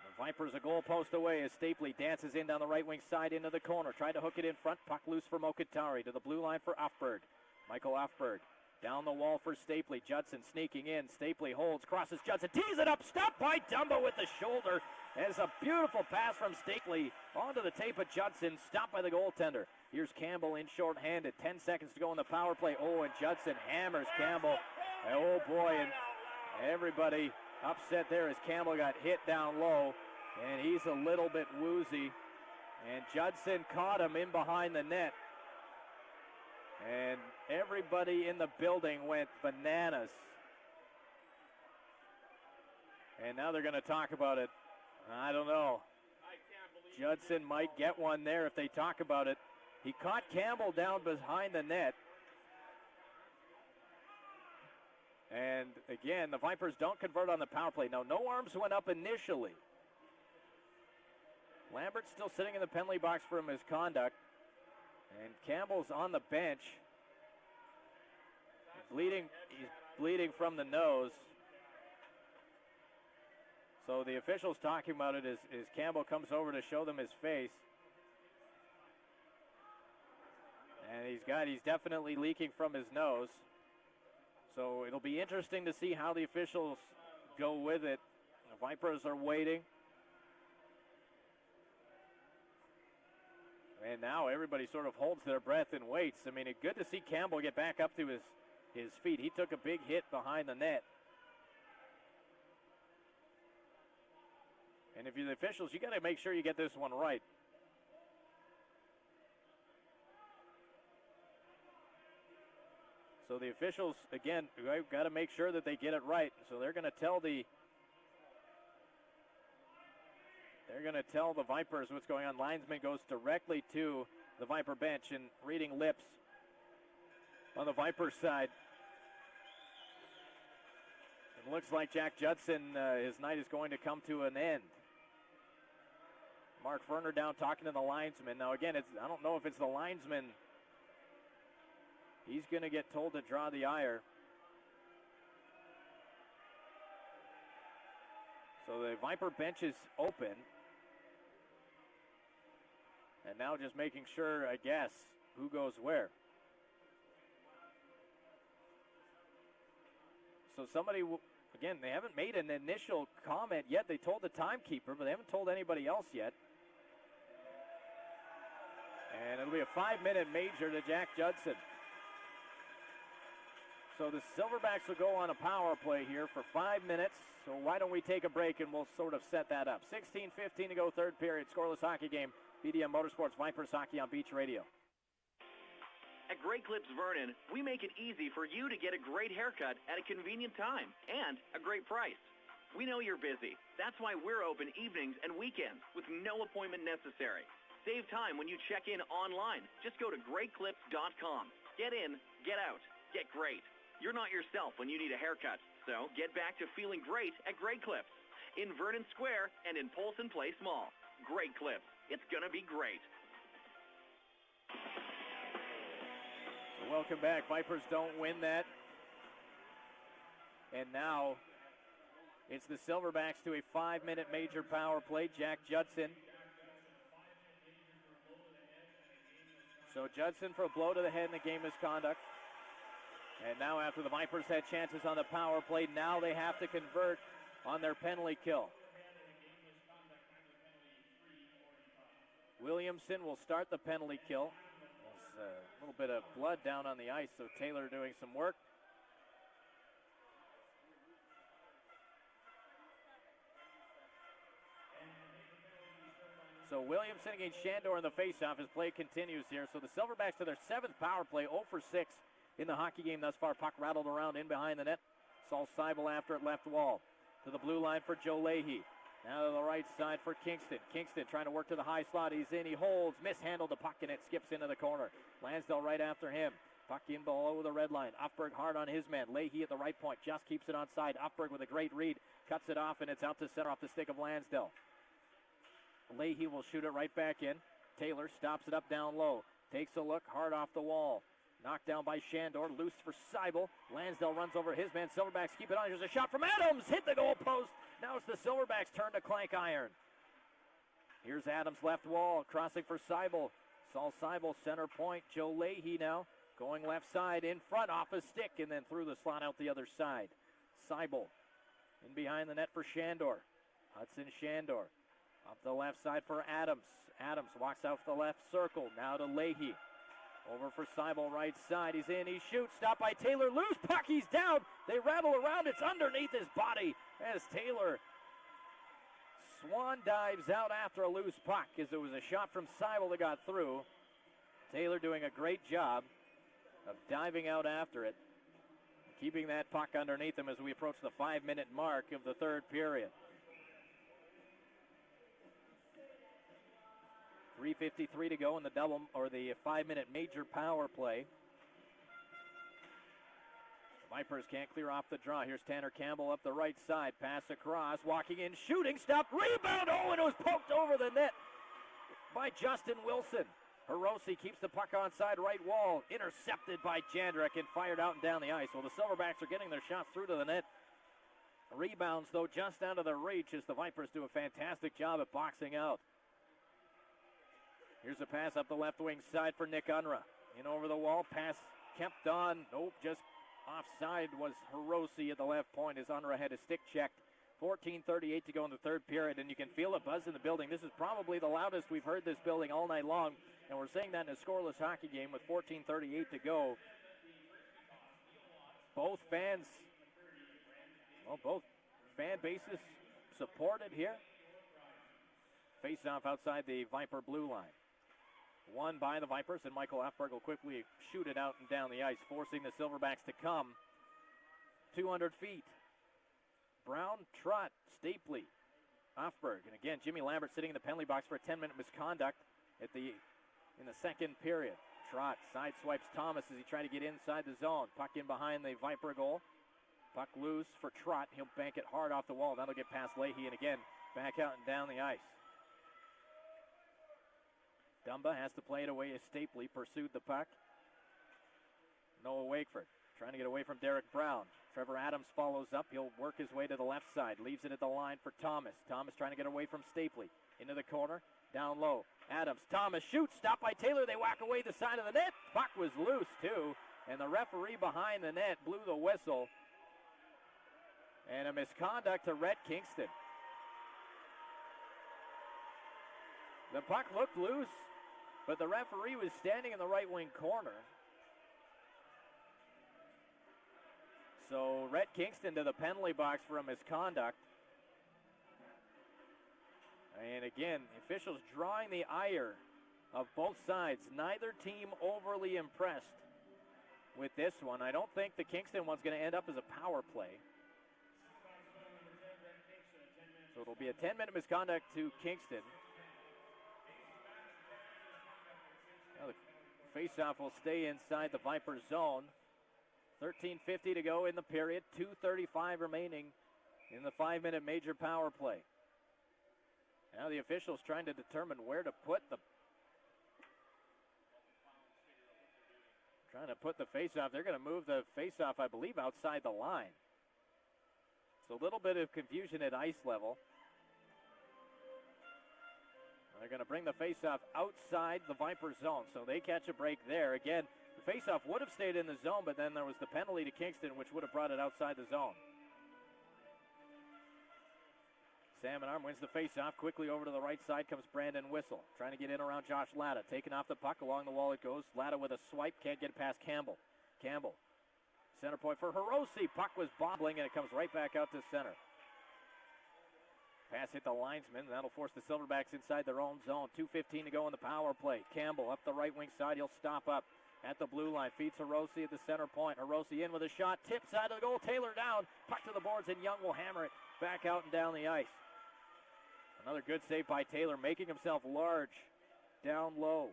S1: The Vipers a goal post away as Stapley dances in down the right wing side into the corner. Tried to hook it in front. Puck loose for Mokatari. To the blue line for Ufberg. Michael Ufberg. Down the wall for Stapley. Judson sneaking in. Stapley holds. Crosses Judson. Tees it up. Stopped by Dumba with the shoulder. As a beautiful pass from Stapley onto the tape of Judson. Stopped by the goaltender. Here's Campbell in shorthanded. 10 seconds to go in the power play. Oh, and Judson hammers Campbell. Oh, boy. And everybody upset there as Campbell got hit down low. And he's a little bit woozy. And Judson caught him in behind the net. And everybody in the building went bananas. And now they're going to talk about it. I don't know. Judson might get one there if they talk about it. He caught Campbell down behind the net. And again, the Vipers don't convert on the power play. Now, no arms went up initially. Lambert's still sitting in the penalty box for misconduct. And Campbell's on the bench. He's bleeding from the nose. So the officials talking about it as Campbell comes over to show them his face. And he's definitely leaking from his nose. So it'll be interesting to see how the officials go with it. The Vipers are waiting. And now everybody sort of holds their breath and waits. I mean, it's good to see Campbell get back up to his feet. He took a big hit behind the net. And if you're the officials, you got to make sure you get this one right. So the officials, again, got to make sure that they get it right. So they're going to tell the Vipers what's going on. Linesman goes directly to the Viper bench and reading lips on the Viper side. It looks like Jack Judson, his night is going to come to an end. Mark Vernon down talking to the linesman. Now, again, I don't know if it's the linesman. He's going to get told to draw the ire. So the Viper bench is open. And now just making sure, I guess, who goes where. So somebody, again, they haven't made an initial comment yet. They told the timekeeper, but they haven't told anybody else yet. And it'll be a 5-minute major to Jack Judson. So the Silverbacks will go on a power play here for 5 minutes. So why don't we take a break and we'll sort of set that up. 16:15 to go, third period, scoreless hockey game. BDM Motorsports Vipers Hockey on Beach Radio.
S13: At Great Clips Vernon, we make it easy for you to get a great haircut at a convenient time and a great price. We know you're busy. That's why we're open evenings and weekends with no appointment necessary. Save time when you check in online. Just go to greatclips.com. Get in, get out, get great. You're not yourself when you need a haircut, so get back to feeling great at Great Clips in Vernon Square and in Polson Place Mall. Great Clips. It's going to be great.
S1: Welcome back. Vipers don't win that. And now it's the Silverbacks to a 5-minute major power play. Jack Judson. So Judson for a blow to the head in the game misconduct. And now after the Vipers had chances on the power play, now they have to convert on their penalty kill. Williamson will start the penalty kill. There's a little bit of blood down on the ice, so Taylor doing some work. So Williamson against Shandor in the faceoff as play continues here. So the Silverbacks to their 7th power play, 0 for 6 in the hockey game thus far. Puck rattled around in behind the net. Saul Seibel after it, left wall. To the blue line for Joe Leahy. Now to the right side for Kingston. Kingston trying to work to the high slot. He's in, he holds, mishandled the puck, and it skips into the corner. Lansdale right after him. Puck in below the red line. Uppberg hard on his man. Leahy at the right point, just keeps it onside. Uppberg with a great read, cuts it off, and it's out to center off the stick of Lansdale. Leahy will shoot it right back in. Taylor stops it up down low. Takes a look, hard off the wall. Knocked down by Shandor, loose for Seibel. Lansdale runs over his man. Silverbacks keep it on. There's a shot from Adams, hit the goal post. Now it's the Silverbacks' turn to clank iron. Here's Adams left wall, crossing for Seibel. Saul Seibel, center point. Joe Leahy now going left side in front off a stick and then through the slot out the other side. Seibel in behind the net for Shandor. Hudson Shandor up the left side for Adams. Adams walks out the left circle. Now to Leahy. Over for Seibel, right side. He's in, he shoots. Stopped by Taylor. Loose puck, he's down. They rattle around. It's underneath his body as Taylor swan dives out after a loose puck as it was a shot from Seibel that got through. Taylor doing a great job of diving out after it, keeping that puck underneath him as we approach the 5-minute mark of the third period. 3:53 to go in the 5-minute major power play. The Vipers can't clear off the draw. Here's Tanner Campbell up the right side. Pass across, walking in, shooting, stop, rebound. Oh, and it was poked over the net by Justin Wilson. Hirose keeps the puck onside right wall. Intercepted by Jandrek and fired out and down the ice. Well, the Silverbacks are getting their shots through to the net. Rebounds, though, just out of their reach as the Vipers do a fantastic job at boxing out. Here's a pass up the left wing side for Nick Unruh. In over the wall, pass kept on. Nope, just offside was Hirose at the left point as Unruh had his stick checked. 14:38 to go in the third period, and you can feel a buzz in the building. This is probably the loudest we've heard this building all night long, and we're seeing that in a scoreless hockey game with 14:38 to go. Both fan bases supported here. Face off outside the Viper blue line. Won by the Vipers, and Michael Uppberg will quickly shoot it out and down the ice, forcing the Silverbacks to come 200 feet. Brown, Trott, Stapley, Uppberg, and again, Jimmy Lambert sitting in the penalty box for a 10-minute misconduct in the second period. Trott side swipes Thomas as he tried to get inside the zone. Puck in behind the Viper goal. Puck loose for Trott. He'll bank it hard off the wall. That'll get past Leahy, and again, back out and down the ice. Dumba has to play it away as Stapley pursued the puck. Noah Wakeford trying to get away from Derek Brown. Trevor Adams follows up. He'll work his way to the left side. Leaves it at the line for Thomas. Thomas trying to get away from Stapley. Into the corner. Down low. Adams. Thomas shoots. Stopped by Taylor. They whack away the side of the net. Puck was loose too. And the referee behind the net blew the whistle. And a misconduct to Rhett Kingston. The puck looked loose, but the referee was standing in the right wing corner. So Rhett Kingston to the penalty box for a misconduct. And again, officials drawing the ire of both sides. Neither team overly impressed with this one. I don't think the Kingston one's going to end up as a power play. So it'll be a 10-minute misconduct to Kingston. Now the faceoff will stay inside the Vipers zone. 13:50 to go in the period. 2:35 remaining in the 5-minute major power play. Now the officials trying to determine where to put the faceoff. They're going to move the faceoff, I believe, outside the line. So a little bit of confusion at ice level. They're going to bring the faceoff outside the Viper zone, so they catch a break there. Again, the faceoff would have stayed in the zone, but then there was the penalty to Kingston, which would have brought it outside the zone. Salmon Arm wins the faceoff. Quickly over to the right side comes Brandon Whistle, trying to get in around Josh Latta. Taking off the puck, along the wall it goes. Latta with a swipe, can't get past Campbell. Campbell, center point for Hirose. Puck was bobbling, and it comes right back out to center. Pass hit the linesman. That'll force the Silverbacks inside their own zone. 2:15 to go in the power play. Campbell up the right wing side. He'll stop up at the blue line. Feeds Hirose at the center point. Hirose in with a shot. Tip side of the goal. Taylor down. Puck to the boards, and Young will hammer it back out and down the ice. Another good save by Taylor, making himself large down low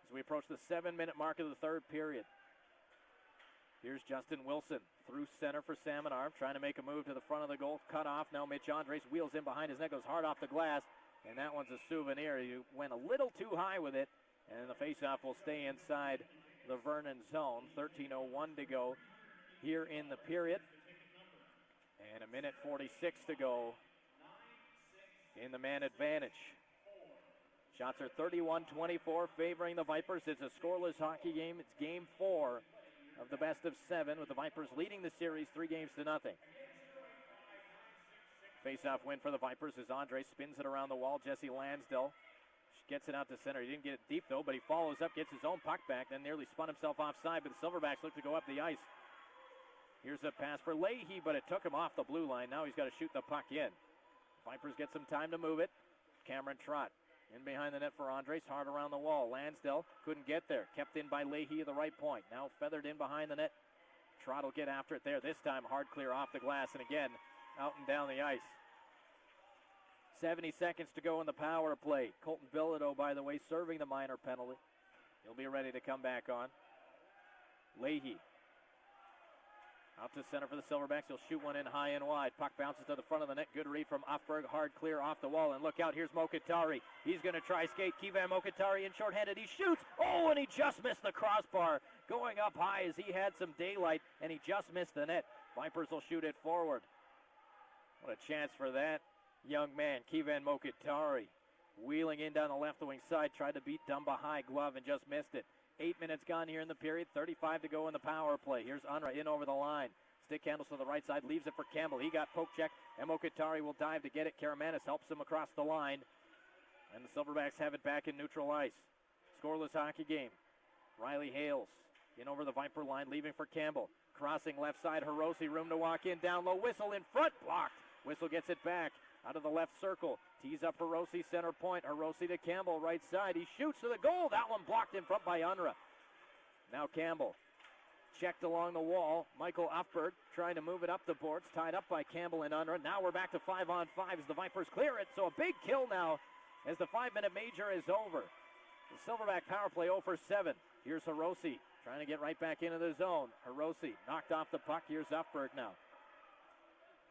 S1: as we approach the 7-minute mark of the third period. Here's Justin Wilson through center for Salmon Arm, trying to make a move to the front of the goal. Cut off now. Mitch Andres wheels in behind his net, goes hard off the glass, and that one's a souvenir. He went a little too high with it, and the faceoff will stay inside the Vernon zone. 13:01 to go here in the period, and 1:46 to go in the man advantage. Shots are 31-24 favoring the Vipers. It's a scoreless hockey game. It's game 4 of the best of 7, with the Vipers leading the series 3-0. Face-off win for the Vipers as Andre spins it around the wall. Jesse Lansdale gets it out to center. He didn't get it deep though, but he follows up, gets his own puck back, then nearly spun himself offside, but the Silverbacks look to go up the ice. Here's a pass for Leahy, but it took him off the blue line. Now he's got to shoot the puck in. Vipers get some time to move it. Cameron Trott in behind the net for Andres, hard around the wall. Lansdale couldn't get there. Kept in by Leahy at the right point. Now feathered in behind the net. Trott will get after it there. This time hard clear off the glass, and again out and down the ice. 70 seconds to go in the power play. Colton Bilodeau, by the way, serving the minor penalty. He'll be ready to come back on. Leahy out to center for the Silverbacks. He'll shoot one in high and wide. Puck bounces to the front of the net. Good read from Ufberg. Hard clear off the wall. And look out, here's Mokatari. He's going to try skate. Kivan Mokatari in shorthanded. He shoots. Oh, and he just missed the crossbar. Going up high as he had some daylight, and he just missed the net. Vipers will shoot it forward. What a chance for that young man, Kivan Mokatari. Wheeling in down the left wing side. Tried to beat Dumba high glove and just missed it. 8 minutes gone here in the period. 35 to go in the power play. Here's Unra in over the line. Stick handles to the right side. Leaves it for Campbell. He got poke check. And Mokatari will dive to get it. Karamanis helps him across the line. And the Silverbacks have it back in neutral ice. Scoreless hockey game. Riley Hales in over the Viper line. Leaving for Campbell. Crossing left side. Hirose room to walk in. Down low. Whistle in front. Blocked. Whistle gets it back. Out of the left circle. Tees up Hirose, center point. Hirose to Campbell, right side. He shoots to the goal. That one blocked in front by Unra. Now Campbell. Checked along the wall. Michael Ufberg trying to move it up the boards. Tied up by Campbell and Unra. Now we're back to 5-on-5 as the Vipers clear it. So a big kill now as the 5-minute major is over. The Silverback power play 0 for 7. Here's Hirose trying to get right back into the zone. Hirose knocked off the puck. Here's Ufberg now.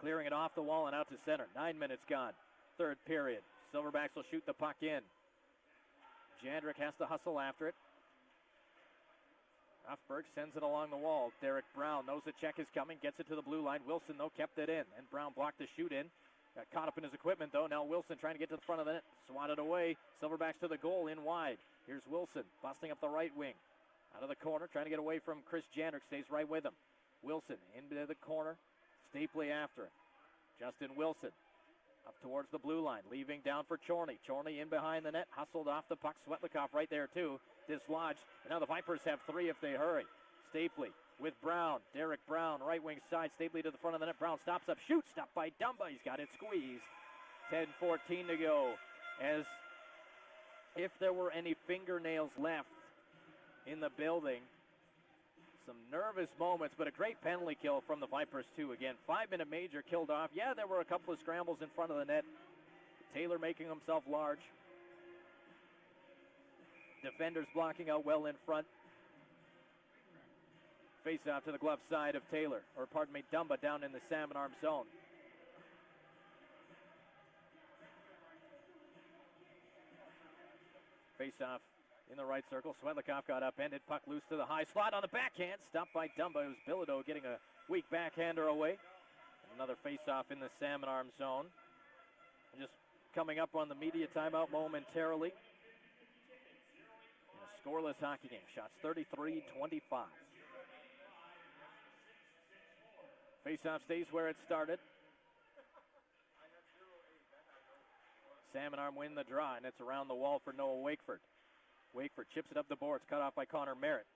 S1: Clearing it off the wall and out to center. 9 minutes gone. Third period. Silverbacks will shoot the puck in. Jandrick has to hustle after it. Hoffberg sends it along the wall. Derek Brown knows the check is coming, gets it to the blue line. Wilson, though, kept it in, and Brown blocked the shoot in. Got caught up in his equipment, though. Now Wilson trying to get to the front of the net. Swatted away. Silverbacks to the goal, in wide. Here's Wilson, busting up the right wing. Out of the corner, trying to get away from Chris Jandrick. Stays right with him. Wilson into the corner. Stapley after it. Justin Wilson up towards the blue line, leaving down for Chorney. Chorney in behind the net, hustled off the puck. Svetlikov right there, too. Dislodged. And now the Vipers have 3 if they hurry. Stapley with Brown. Derek Brown, right wing side. Stapley to the front of the net. Brown stops up, shoots. Stopped by Dumba. He's got it squeezed. 10-14 to go. As if there were any fingernails left in the building. Some nervous moments, but a great penalty kill from the Vipers, too. Again, 5-minute major killed off. Yeah, there were a couple of scrambles in front of the net. Taylor making himself large. Defenders blocking out well in front. Face-off to the glove side of Taylor, or pardon me, Dumba down in the Salmon Arm zone. Face-off in the right circle. Svetlikov got upended. Puck loose to the high slot on the backhand. Stopped by Dumba. It was Bilodeau getting a weak backhander away. Another face-off in the Salmon Arm zone. And just coming up on the media timeout momentarily. In a scoreless hockey game. Shots 33-25. Face-off stays where it started. Salmon Arm win the draw, and it's around the wall for Noah Wakeford. Wakeford chips it up the boards, cut off by Connor Merritt.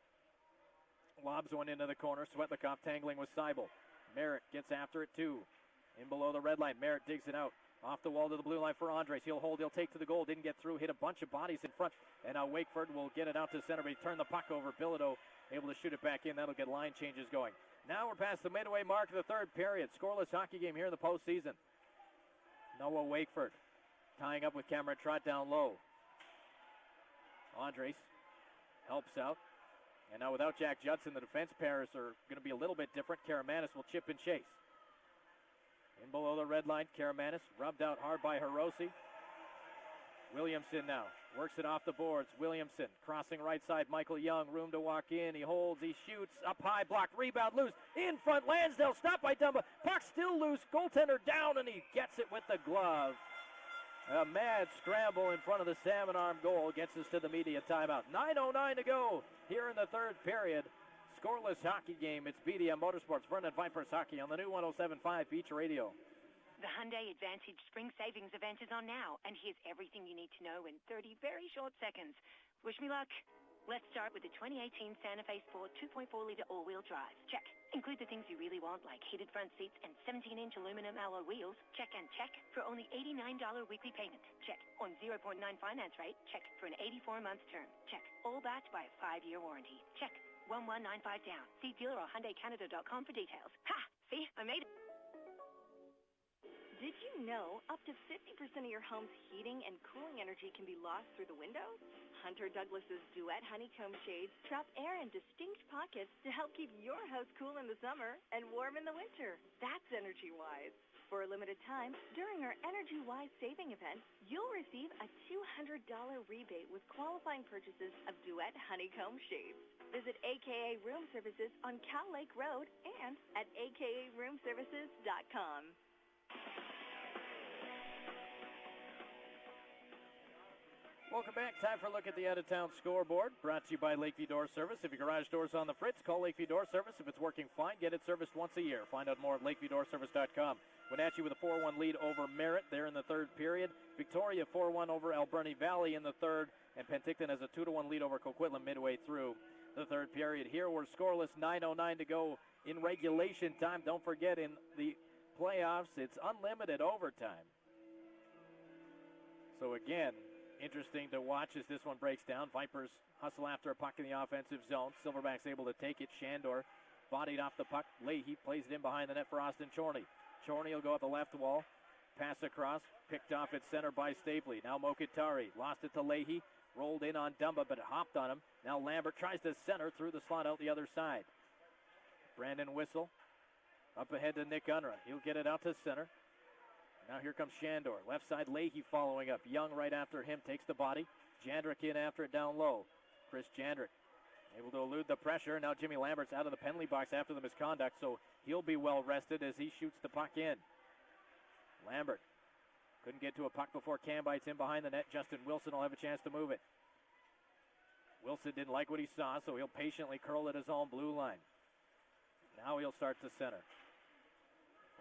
S1: Lobs one into the corner. Svetlikov tangling with Seibel. Merritt gets after it too. In below the red line, Merritt digs it out. Off the wall to the blue line for Andres. He'll hold, he'll take to the goal. Didn't get through, hit a bunch of bodies in front. And now Wakeford will get it out to center, but he turned the puck over. Bilodeau able to shoot it back in. That'll get line changes going. Now we're past the midway mark of the third period. Scoreless hockey game here in the postseason. Noah Wakeford tying up with Cameron Trott down low. Andres helps out. And now without Jack Judson, the defense pairs are going to be a little bit different. Karamanis will chip and chase. In below the red line, Karamanis rubbed out hard by Hiroshi. Williamson now works it off the boards. Williamson crossing right side. Michael Young, room to walk in. He holds, he shoots, up high, blocked, rebound, loose. In front, Lansdale stopped by Dumba. Puck still loose, goaltender down, and he gets it with the glove. A mad scramble in front of the Salmon Arm goal gets us to the media timeout. 9:09 to go here in the third period. Scoreless hockey game. It's BDM Motorsports Vernon Vipers Hockey on the new 107.5 Beach Radio.
S16: The Hyundai Advantage Spring Savings event is on now, and here's everything you need to know in 30 very short seconds. Wish me luck. Let's start with the 2018 Santa Fe Sport 2.4-liter all-wheel drive. Check. Include the things you really want, like heated front seats and 17-inch aluminum alloy wheels. Check and check. For only $89 weekly payment. Check. On 0.9 finance rate. Check. For an 84-month term. Check. All backed by a 5-year warranty. Check. 1195 down. See dealer or HyundaiCanada.com for details. Ha! See? I made it.
S10: Did you know up to 50% of your home's heating and cooling energy can be lost through the windows? Hunter Douglas's Duet Honeycomb Shades trap air in distinct pockets to help keep your house cool in the summer and warm in the winter. That's energy-wise. For a limited time, during our Energy-Wise saving event, you'll receive a $200 rebate with qualifying purchases of Duet Honeycomb Shades. Visit AKA Room Services on Cal Lake Road and at akaroomservices.com.
S1: Welcome back. Time for a look at the out-of-town scoreboard. Brought to you by Lakeview Door Service. If your garage door's on the fritz, call Lakeview Door Service. If it's working fine, get it serviced once a year. Find out more at lakeviewdoorservice.com. Wenatchee with a 4-1 lead over Merritt there in the third period. Victoria 4-1 over Alberni Valley in the third. And Penticton has a 2-1 lead over Coquitlam midway through the third period. Here we're scoreless, 9:09 to go in regulation time. Don't forget, in the playoffs, it's unlimited overtime. So again, interesting to watch as this one breaks down. Vipers hustle after a puck in the offensive zone. Silverbacks able to take it. Shandor bodied off the puck. Leahy plays it in behind the net for Austin Chorney. Chorney will go at the left wall. Pass across. Picked off at center by Stapley. Now Mokitari lost it to Leahy. Rolled in on Dumba, but it hopped on him. Now Lambert tries to center through the slot out the other side. Brandon Whistle up ahead to Nick Unruh. He'll get it out to center. Now here comes Shandor. Left side, Leahy following up. Young right after him takes the body. Jandrick in after it down low. Chris Jandrick able to elude the pressure. Now Jimmy Lambert's out of the penalty box after the misconduct, so he'll be well rested as he shoots the puck in. Lambert couldn't get to a puck before Cam bites in behind the net. Justin Wilson will have a chance to move it. Wilson didn't like what he saw, so he'll patiently curl at his own blue line. Now he'll start to center.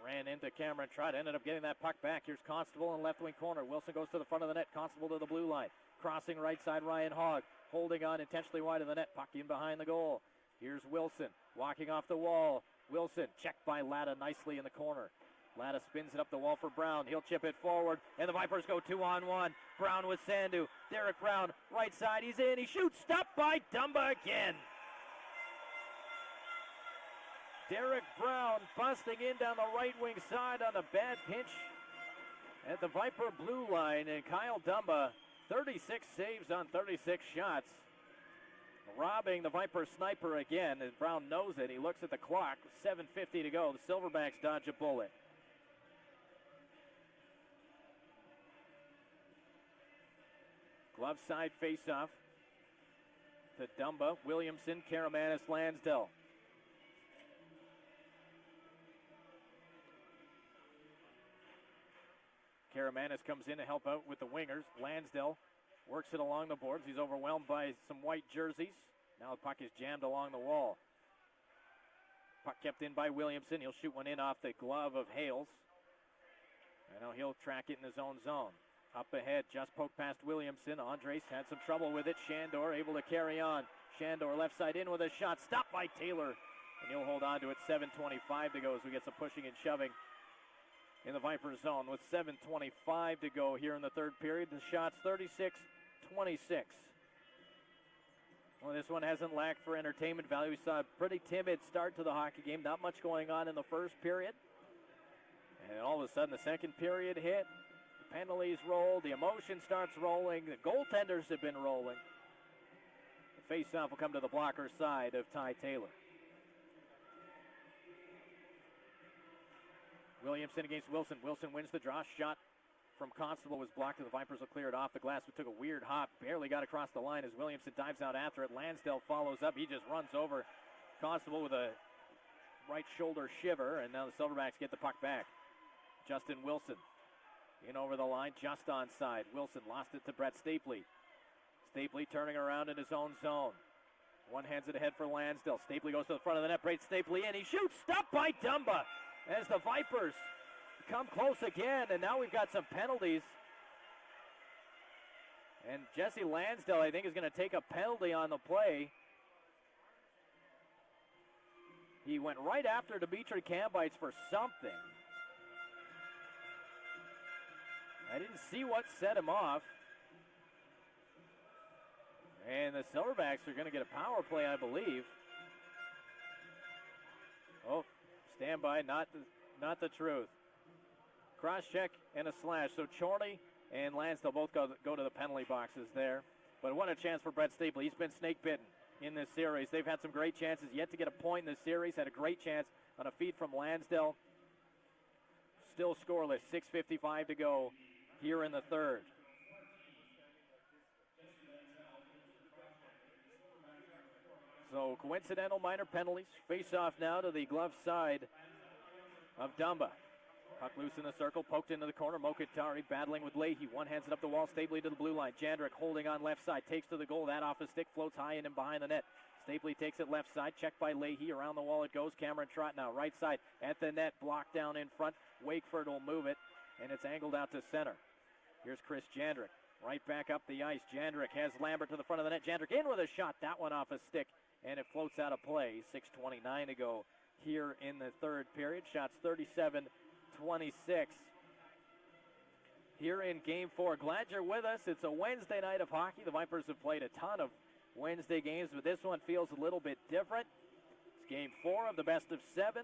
S1: Ran into Cameron Trott, ended up getting that puck back. Here's Constable in left wing corner. Wilson goes to the front of the net. Constable to the blue line. Crossing right side, Ryan Hogg. Holding on intentionally wide of the net. Puck in behind the goal. Here's Wilson walking off the wall. Wilson checked by Latta nicely in the corner. Latta spins it up the wall for Brown. He'll chip it forward, and the Vipers go 2-on-1. Brown with Sandu. Derek Brown, right side. He's in. He shoots. Stopped by Dumba again. Derek Brown busting in down the right wing side on a bad pinch at the Viper blue line, and Kyle Dumba, 36 saves on 36 shots. Robbing the Viper sniper again, and Brown knows it. He looks at the clock, 7:50 to go. The Silverbacks dodge a bullet. Glove side face-off to Dumba, Williamson, Karamanis, Lansdell. Karamanis comes in to help out with the wingers. Lansdell works it along the boards. He's overwhelmed by some white jerseys. Now the puck is jammed along the wall. Puck kept in by Williamson. He'll shoot one in off the glove of Hales. And now he'll track it in his own zone. Up ahead, just poked past Williamson. Andres had some trouble with it. Shandor able to carry on. Shandor left side in with a shot. Stopped by Taylor. And he'll hold on to it. 7:25 to go as we get some pushing and shoving in the Viper zone with 7:25 to go here in the third period. The shot's 36-26. Well, this one hasn't lacked for entertainment value. We saw a pretty timid start to the hockey game. Not much going on in the first period. And all of a sudden, the second period hit. The penalties rolled. The emotion starts rolling. The goaltenders have been rolling. The face-off will come to the blocker side of Ty Taylor. Williamson against Wilson. Wilson wins the draw. Shot from Constable was blocked, and the Vipers will clear it off the glass. We took a weird hop. Barely got across the line as Williamson dives out after it. Lansdale follows up. He just runs over Constable with a right shoulder shiver, and now the Silverbacks get the puck back. Justin Wilson in over the line, just onside. Wilson lost it to Brett Stapley. Stapley turning around in his own zone. One hands it ahead for Lansdale. Stapley goes to the front of the net, breaks Stapley in. He shoots, stopped by Dumba as the Vipers come close again, and now we've got some penalties. And Jesse Lansdale, I think, is going to take a penalty on the play. He went right after Dimitri Kambites for something. I didn't see what set him off. And the Silverbacks are going to get a power play, I believe. Oh, stand by, not the truth. Cross check and a slash. So Chorney and Lansdale both go to the penalty boxes there. But what a chance for Brett Stapley. He's been snake bitten in this series. They've had some great chances. Yet to get a point in this series. Had a great chance on a feed from Lansdale. Still scoreless. 6:55 to go here in the third. So coincidental minor penalties. Face off now to the glove side of Dumba. Puck loose in the circle, poked into the corner. Mokatari battling with Leahy. One hands it up the wall, Stapley to the blue line. Jandrick holding on left side, takes to the goal. That off his stick, floats high and in behind the net. Stapley takes it left side, checked by Leahy. Around the wall it goes. Cameron Trott now, right side at the net, blocked down in front. Wakeford will move it, and it's angled out to center. Here's Chris Jandrick, right back up the ice. Jandrick has Lambert to the front of the net. Jandrick in with a shot, that one off a stick, and it floats out of play. 6:29 to go here in the third period. Shots 37-26 here in Game 4. Glad you're with us. It's a Wednesday night of hockey. The Vipers have played a ton of Wednesday games, but this one feels a little bit different. It's Game 4 of the best of 7.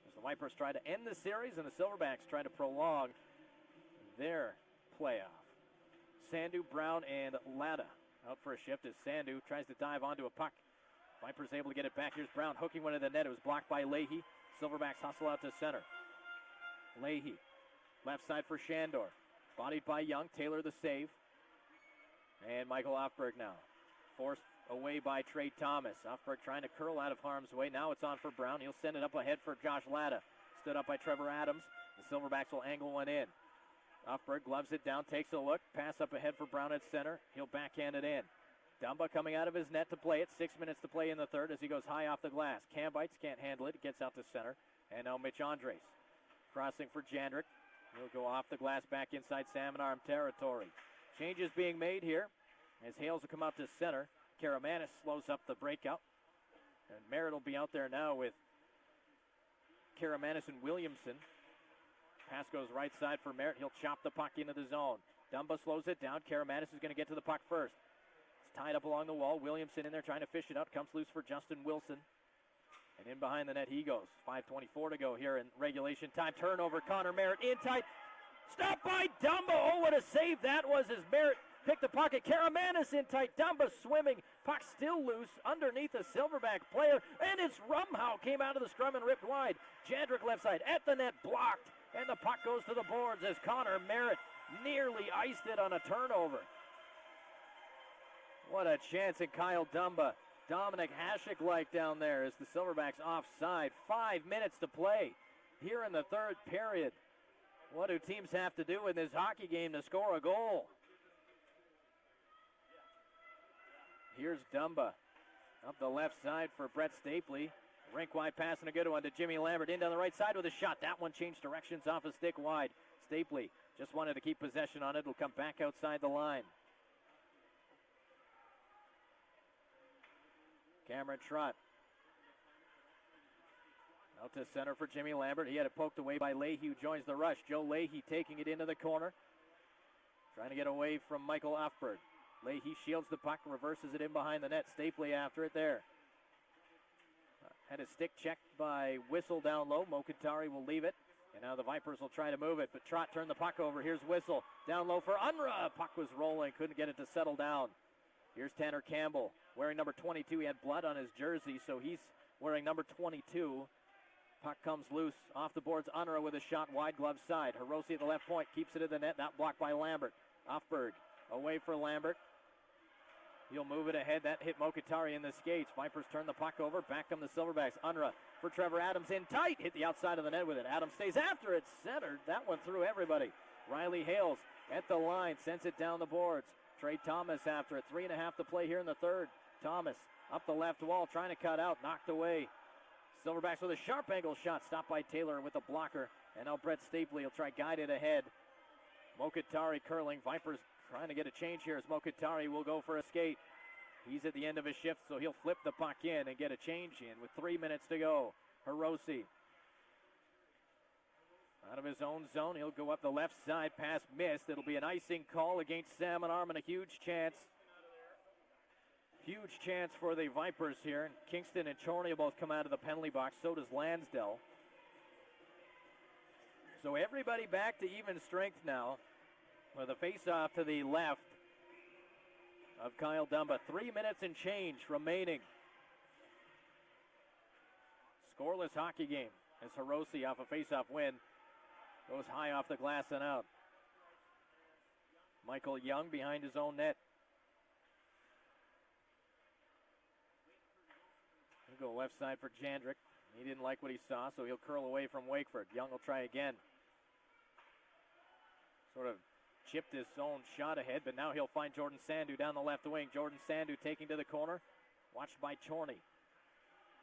S1: As the Vipers try to end the series and the Silverbacks try to prolong their playoff. Sandu, Brown, and Latta out for a shift as Sandu tries to dive onto a puck. Vipers able to get it back. Here's Brown hooking one in the net. It was blocked by Leahy. Silverbacks hustle out to center. Leahy, left side for Shandor. Bodied by Young. Taylor the save. And Michael Offberg now. Forced away by Trey Thomas. Offberg trying to curl out of harm's way. Now it's on for Brown. He'll send it up ahead for Josh Latta. Stood up by Trevor Adams. The Silverbacks will angle one in. Offberg gloves it down, takes a look. Pass up ahead for Brown at center. He'll backhand it in. Dumba coming out of his net to play it. 6 minutes to play in the third as he goes high off the glass. Cambites can't handle it. It gets out to center. And now Mitch Andres. Crossing for Jandrick. He'll go off the glass back inside Salmon Arm territory. Changes being made here as Hales will come out to center. Karamanis slows up the breakout. And Merritt will be out there now with Karamanis and Williamson. Pass goes right side for Merritt. He'll chop the puck into the zone. Dumba slows it down. Karamanis is going to get to the puck first. It's tied up along the wall. Williamson in there trying to fish it out. Comes loose for Justin Wilson. And in behind the net he goes. 5:24 to go here in regulation time. Turnover. Connor Merritt in tight. Stopped by Dumba. Oh, what a save that was as Merritt picked the pocket. Karamanis in tight. Dumba swimming. Puck still loose underneath a Silverback player. And it's Rumhau came out of the scrum and ripped wide. Jandrick left side at the net. Blocked. And the puck goes to the boards as Connor Merritt nearly iced it on a turnover. What a chance, and Kyle Dumba. Dominic Hasek-like down there as the Silverbacks offside. 5 minutes to play here in the third period. What do teams have to do in this hockey game to score a goal? Here's Dumba up the left side for Brett Stapley. Rink wide pass and a good one to Jimmy Lambert. In down the right side with a shot. That one changed directions off a stick wide. Stapley just wanted to keep possession on it. It'll come back outside the line. Cameron Trott. Out to center for Jimmy Lambert. He had it poked away by Leahy, who joins the rush. Joe Leahy taking it into the corner. Trying to get away from Michael Offberg. Leahy shields the puck, reverses it in behind the net. Stapley after it there. Had a stick checked by Whistle down low. Mokatari will leave it. And now the Vipers will try to move it. But Trott turned the puck over. Here's Whistle. Down low for Unruh. Puck was rolling. Couldn't get it to settle down. Here's Tanner Campbell. Wearing number 22. He had blood on his jersey, so he's wearing number 22. Puck comes loose. Off the boards. Unruh with a shot wide glove side. Hirose at the left point. Keeps it in the net. That blocked by Lambert. Offberg away for Lambert. He'll move it ahead. That hit Mokatari in the skates. Vipers turn the puck over. Back come the Silverbacks. Unruh for Trevor Adams in tight. Hit the outside of the net with it. Adams stays after it. Centered. That one through everybody. Riley Hales at the line. Sends it down the boards. Trey Thomas after it. 3.5 to play here in the third. Thomas up the left wall. Trying to cut out. Knocked away. Silverbacks with a sharp angle shot. Stopped by Taylor with a blocker. And now Brett Stapley will try guide it ahead. Mokatari curling. Vipers trying to get a change here as Mokatari will go for a skate. He's at the end of his shift, so he'll flip the puck in and get a change in with 3 minutes to go. Hirose out of his own zone. He'll go up the left side. Pass missed. It'll be an icing call against Salmon Arm and a huge chance. Huge chance for the Vipers here. And Kingston and Chorney will both come out of the penalty box. So does Lansdale. So everybody back to even strength now. With a face-off to the left of Kyle Dumba. 3 minutes and change remaining. Scoreless hockey game as Hirose off a face-off win goes high off the glass and out. Michael Young behind his own net. He'll go left side for Jandrick. He didn't like what he saw, so he'll curl away from Wakeford. Young will try again. Sort of chipped his own shot ahead, but now he'll find Jordan Sandu down the left wing. Jordan Sandu taking to the corner, watched by Chorney.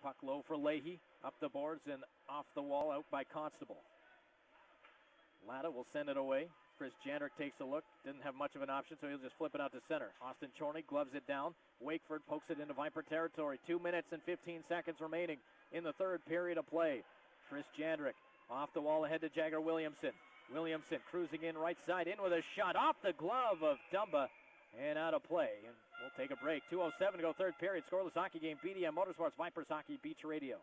S1: Puck low for Leahy, up the boards and off the wall, out by Constable. Latta will send it away. Chris Jandrick takes a look, didn't have much of an option, so he'll just flip it out to center. Austin Chorney gloves it down. Wakeford pokes it into Viper territory. 2 minutes and 15 seconds remaining in the third period of play. Chris Jandrick off the wall ahead to Jagger Williamson. Williamson cruising in right side, in with a shot off the glove of Dumba and out of play. And we'll take a break. 2:07 to go third period. Scoreless hockey game. BDM Motorsports, Vipers Hockey, Beach Radio.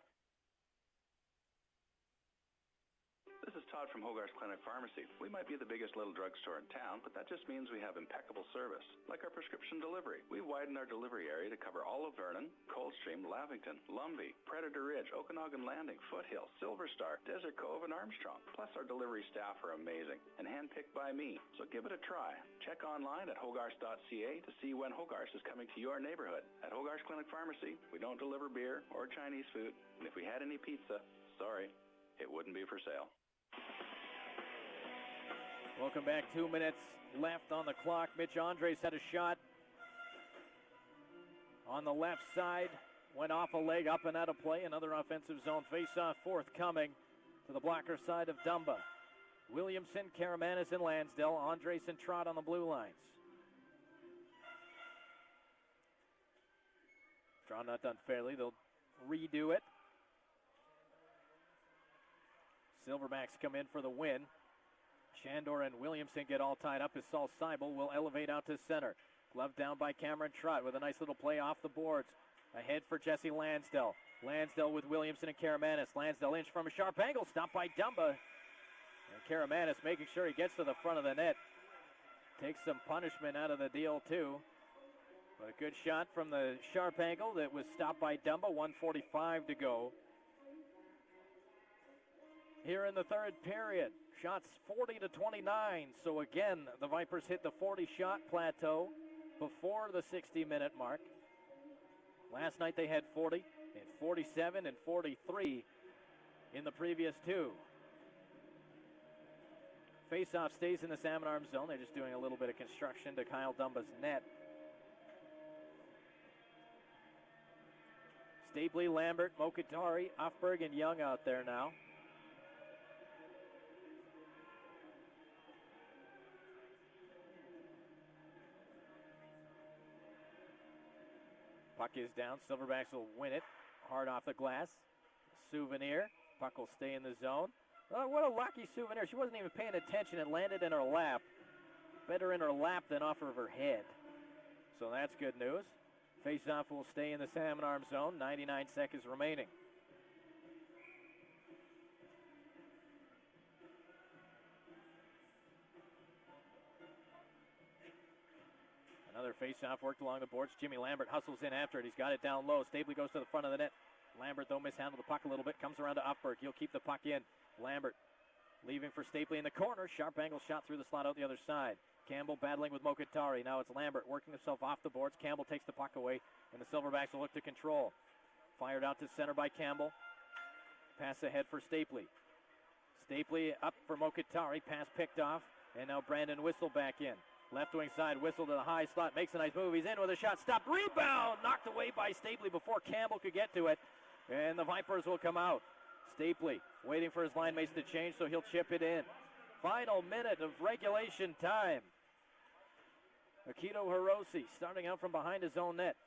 S17: This is Todd from Hogarth's Clinic Pharmacy. We might be the biggest little drugstore in town, but that just means we have impeccable service, like our prescription delivery. We widened our delivery area to cover all of Vernon, Coldstream, Lavington, Lumbee, Predator Ridge, Okanagan Landing, Foothill, Silver Star, Desert Cove, and Armstrong. Plus, our delivery staff are amazing and handpicked by me, so give it a try. Check online at hogarths.ca to see when Hogarth's is coming to your neighborhood. At Hogarth's Clinic Pharmacy, we don't deliver beer or Chinese food, and if we had any pizza, sorry, it wouldn't be for sale.
S1: Welcome back. 2 minutes left on the clock. Mitch Andres had a shot on the left side. Went off a leg, up and out of play. Another offensive zone face-off forthcoming to the blocker side of Dumba. Williamson, Karamanis, and Lansdale. Andres and Trott on the blue lines. Draw not done fairly. They'll redo it. Silverbacks come in for the win. Shandor and Williamson get all tied up as Saul Seibel will elevate out to center. Glove down by Cameron Trott with a nice little play off the boards. Ahead for Jesse Lansdale. Lansdale with Williamson and Karamanis. Lansdale inch from a sharp angle, stopped by Dumba. And Karamanis making sure he gets to the front of the net. Takes some punishment out of the deal too. But a good shot from the sharp angle that was stopped by Dumba. 1:45 to go here in the third period. Shots 40-29. So again, the Vipers hit the 40-shot plateau before the 60-minute mark. Last night they had 40, and 47 and 43 in the previous two. Faceoff stays in the Salmon Arm zone. They're just doing a little bit of construction to Kyle Dumba's net. Stapley, Lambert, Mokitari, Offberg, and Young out there now. Puck is down. Silverbacks will win it. Hard off the glass. Souvenir. Puck will stay in the zone. Oh, what a lucky Souvenir. She wasn't even paying attention. It landed in her lap. Better in her lap than off of her head. So that's good news. Faceoff will stay in the Salmon Arm zone. 99 seconds remaining. Another face-off worked along the boards. Jimmy Lambert hustles in after it. He's got it down low. Stapley goes to the front of the net. Lambert, though, mishandled the puck a little bit. Comes around to Offberg. He'll keep the puck in. Lambert leaving for Stapley in the corner. Sharp angle shot through the slot out the other side. Campbell battling with Mokitari. Now it's Lambert working himself off the boards. Campbell takes the puck away, and the Silverbacks will look to control. Fired out to center by Campbell. Pass ahead for Stapley. Stapley up for Mokitari. Pass picked off, and now Brandon Whistle back in. Left wing side, Whistle to the high slot, makes a nice move. He's in with a shot, stopped, rebound, knocked away by Stapley before Campbell could get to it. And the Vipers will come out. Stapley waiting for his line mates to change, so he'll chip it in. Final minute of regulation time. Akito Hiroshi starting out from behind his own net.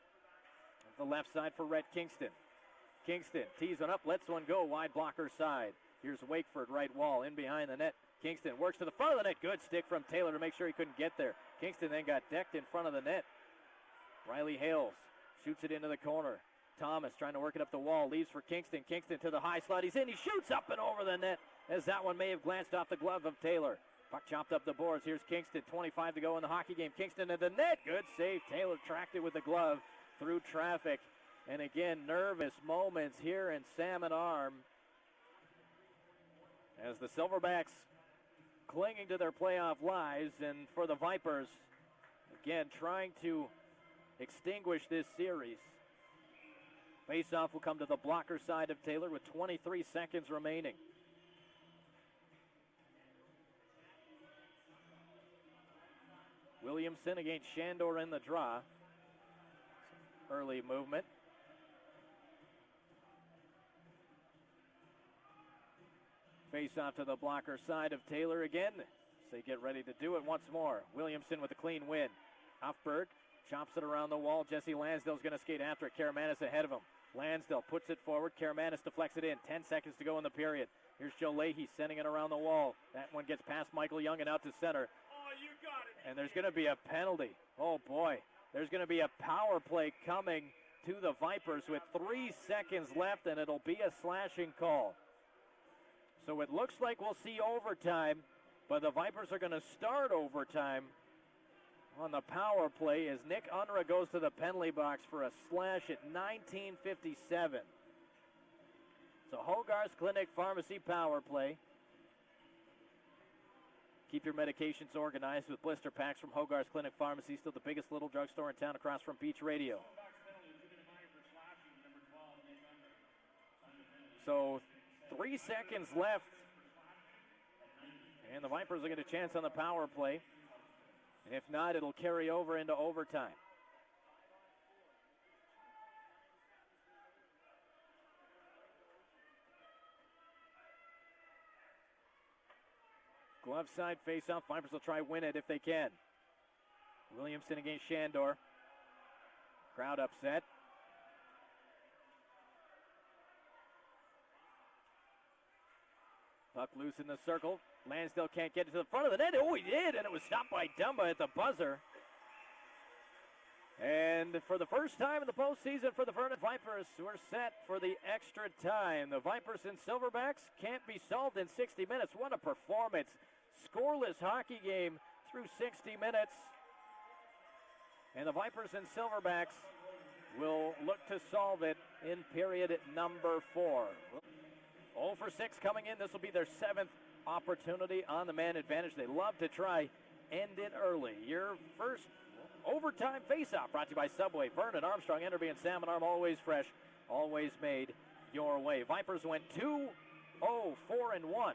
S1: The left side for Rhett Kingston. Kingston tees one up, lets one go, wide blocker side. Here's Wakeford, right wall, in behind the net. Kingston works to the front of the net. Good stick from Taylor to make sure he couldn't get there. Kingston then got decked in front of the net. Riley Hales shoots it into the corner. Thomas trying to work it up the wall. Leaves for Kingston. Kingston to the high slot. He's in. He shoots up and over the net as that one may have glanced off the glove of Taylor. Puck chopped up the boards. Here's Kingston. 25 to go in the hockey game. Kingston at the net. Good save. Taylor tracked it with the glove through traffic. And again, nervous moments here in Salmon Arm as the Silverbacks clinging to their playoff lives, and for the Vipers, again, trying to extinguish this series. Faceoff will come to the blocker side of Taylor with 23 seconds remaining. Williamson against Shandor in the draw. Early movement. Face-off to the blocker side of Taylor again. So they get ready to do it once more. Williamson with a clean win. Offberg chops it around the wall. Jesse Lansdale's going to skate after it. Karamanis ahead of him. Lansdale puts it forward. Karamanis deflects it in. 10 seconds to go in the period. Here's Joe Leahy sending it around the wall. That one gets past Michael Young and out to center.
S9: Oh, you got it.
S1: And there's going to be a penalty. Oh, boy. There's going to be a power play coming to the Vipers with 3 seconds left, and it'll be a slashing call. So it looks like we'll see overtime, but the Vipers are going to start overtime on the power play as Nick Unruh goes to the penalty box for a slash at 19:57. So Hogarth's Clinic Pharmacy power play. Keep your medications organized with blister packs from Hogarth's Clinic Pharmacy, still the biggest little drugstore in town across from Beach Radio. So 3 seconds left, and the Vipers will get a chance on the power play. If not, it'll carry over into overtime. Glove side face-off. Vipers will try win it if they can. Williamson against Shandor. Crowd upset. Puck loose in the circle. Lansdale can't get it to the front of the net. Oh, he did, and it was stopped by Dumba at the buzzer. And for the first time in the postseason for the Vernon Vipers, we're set for the extra time. The Vipers and Silverbacks can't be solved in 60 minutes. What a performance. Scoreless hockey game through 60 minutes. And the Vipers and Silverbacks will look to solve it in period number 4. 0 for 6 coming in. This will be their 7th opportunity on the man advantage. They love to try end it early. Your first overtime face-off brought to you by Subway. Vernon, Armstrong, Enderby, and Salmon Arm, always fresh, always made your way. Vipers went 2-0-4-1.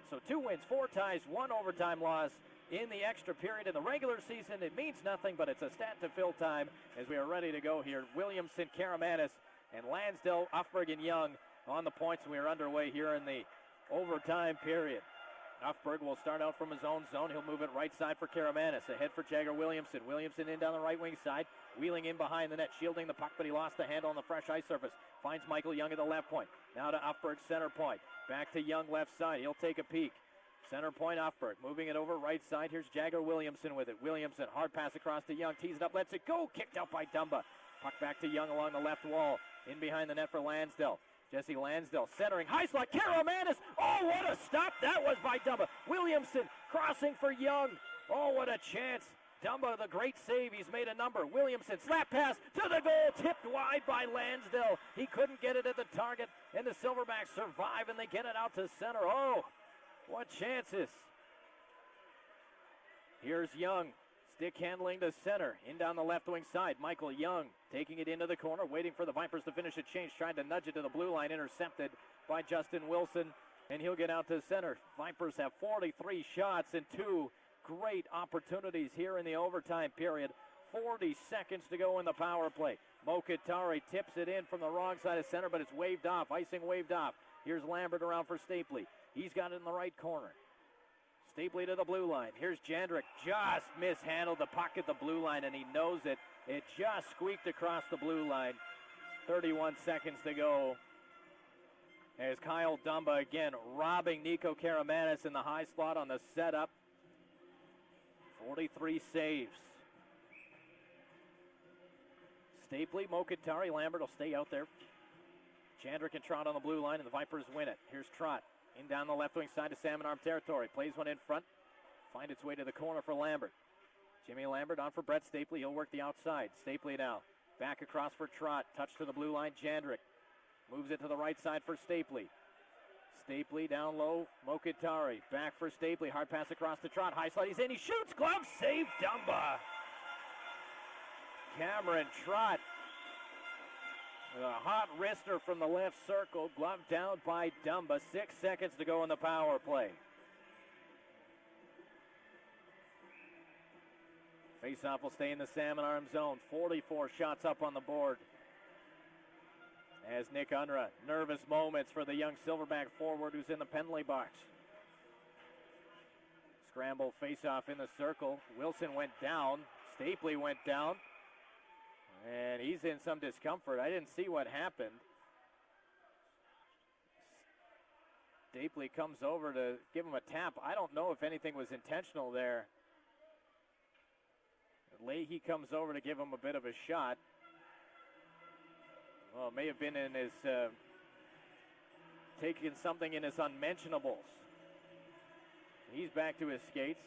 S1: So 2 wins, 4 ties, 1 overtime loss in the extra period. In the regular season, it means nothing, but it's a stat to fill time as we are ready to go here. Williamson, Karamanis, and Lansdale, Uffberg, and Young on the points. We are underway here in the overtime period. Uffberg will start out from his own zone. He'll move it right side for Karamanis. Ahead for Jagger Williamson. Williamson in down the right wing side. Wheeling in behind the net, shielding the puck, but he lost the handle on the fresh ice surface. Finds Michael Young at the left point. Now to Uffberg, center point. Back to Young, left side. He'll take a peek. Center point, Uffberg. Moving it over right side. Here's Jagger Williamson with it. Williamson, hard pass across to Young. Tees it up, lets it go. Kicked out by Dumba. Puck back to Young along the left wall. In behind the net for Lansdale. Jesse Lansdale centering, high slot, Karamanis. Oh, what a stop that was by Dumba. Williamson crossing for Young. Oh, what a chance. Dumba, the great save. He's made a number. Williamson, slap pass to the goal, tipped wide by Lansdale. He couldn't get it at the target, and the Silverbacks survive, and they get it out to center. Oh, what chances. Here's Young. Stick handling to center. In down the left wing side. Michael Young taking it into the corner, waiting for the Vipers to finish a change, trying to nudge it to the blue line, intercepted by Justin Wilson, and he'll get out to center. Vipers have 43 shots and 2 great opportunities here in the overtime period. 40 seconds to go in the power play. Mokitari tips it in from the wrong side of center, but it's waved off. Icing waved off. Here's Lambert around for Stapley. He's got it in the right corner. Stapley to the blue line. Here's Jandrick. Just mishandled the puck at the blue line, and he knows it. It just squeaked across the blue line. 31 seconds to go. As Kyle Dumba again robbing Nico Karamanis in the high slot on the setup. 43 saves. Stapley, Mokitari, Lambert will stay out there. Jandrick and Trott on the blue line, and the Vipers win it. Here's Trott. In down the left wing side to Salmon Arm territory. Plays one in front. Find its way to the corner for Lambert. Jimmy Lambert on for Brett Stapley. He'll work the outside. Stapley now. Back across for Trott. Touch to the blue line. Jandrick. Moves it to the right side for Stapley. Stapley down low. Mokitari. Back for Stapley. Hard pass across to Trott. High slide. He's in. He shoots. Glove save. Dumba. Cameron Trott. A hot wrister from the left circle, gloved down by Dumba. 6 seconds to go in the power play. Faceoff will stay in the Salmon Arm zone. 44 shots up on the board. As Nick Unruh, nervous moments for the young Silverback forward who's in the penalty box. Scramble faceoff in the circle. Wilson went down. Stapley went down. And he's in some discomfort. I didn't see what happened. Stapley comes over to give him a tap. I don't know if anything was intentional there. Leahy comes over to give him a bit of a shot. Well, it may have been in his, taking something in his unmentionables. He's back to his skates.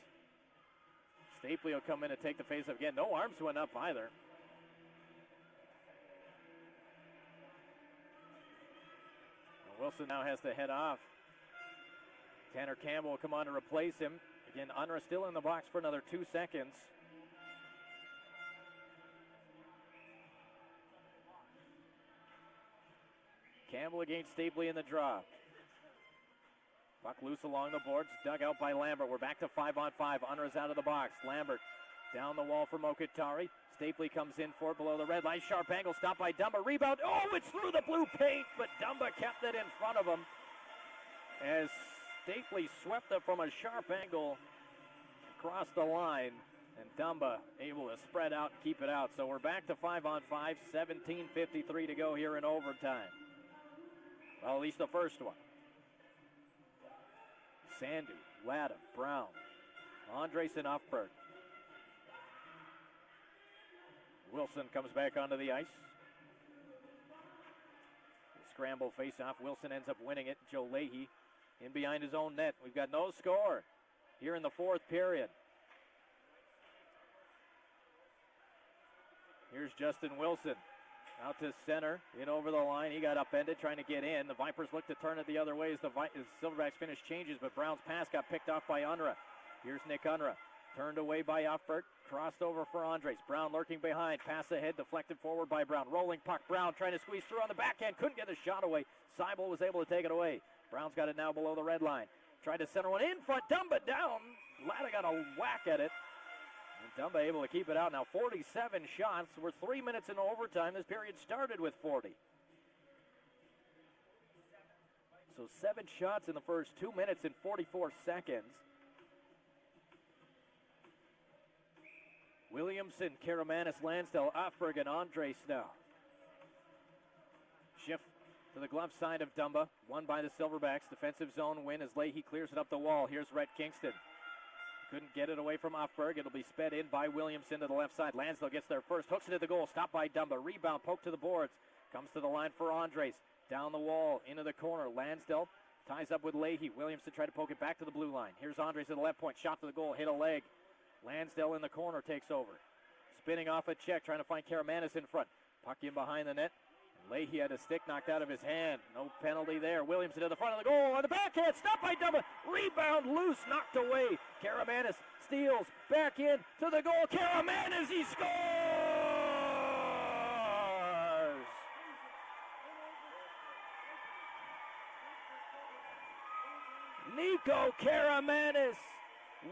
S1: Stapley will come in and take the face-off again. No arms went up either. And Wilson now has to head off. Tanner Campbell will come on to replace him. Again, Unruh still in the box for another 2 seconds. Campbell against Stapley in the draw. Puck loose along the boards, dug out by Lambert. We're back to 5-on-5. Unruh's out of the box. Lambert down the wall for Mokatari. Stapley comes in for it below the red line. Sharp angle stopped by Dumba. Rebound. Oh, it's through the blue paint, but Dumba kept it in front of him as Stapley swept it from a sharp angle across the line, and Dumba able to spread out and keep it out. So we're back to 5-on-5, 17:53 to go here in overtime. Well, at least the first one. Sandu, Laddam, Brown, Andresen, Offberg. Wilson comes back onto the ice. Scramble face-off. Wilson ends up winning it. Joe Leahy in behind his own net. We've got no score here in the fourth period. Here's Justin Wilson out to center, in over the line. He got upended trying to get in. The Vipers look to turn it the other way as the Silverbacks finish changes, but Brown's pass got picked off by Unruh. Here's Nick Unruh. Turned away by Offberg. Crossed over for Andres. Brown lurking behind. Pass ahead, deflected forward by Brown. Rolling puck. Brown trying to squeeze through on the backhand. Couldn't get the shot away. Seibel was able to take it away. Brown's got it now below the red line. Tried to center one in front. Dumba down. Latta got a whack at it. And Dumba able to keep it out. Now 47 shots. We're 3 minutes into overtime. This period started with 40. So 7 shots in the first 2 minutes and 44 seconds. Williamson, Karamanis, Lansdale, Offberg, and Andres now. Shift to the glove side of Dumba. Won by the Silverbacks. Defensive zone win as Leahy clears it up the wall. Here's Rhett Kingston. Couldn't get it away from Offberg. It'll be sped in by Williamson to the left side. Lansdale gets there first. Hooks it at the goal. Stopped by Dumba. Rebound, poke to the boards. Comes to the line for Andres. Down the wall, into the corner. Lansdale ties up with Leahy. Williamson tried to poke it back to the blue line. Here's Andres at the left point. Shot to the goal. Hit a leg. Lansdale in the corner takes over. Spinning off a check, trying to find Karamanis in front. Puck in behind the net. Leahy had a stick knocked out of his hand. No penalty there. Williamson to the front of the goal. On the backhand, stopped by Dumba. Rebound loose, knocked away. Karamanis steals back in to the goal. Karamanis, he scores! Nico Karamanis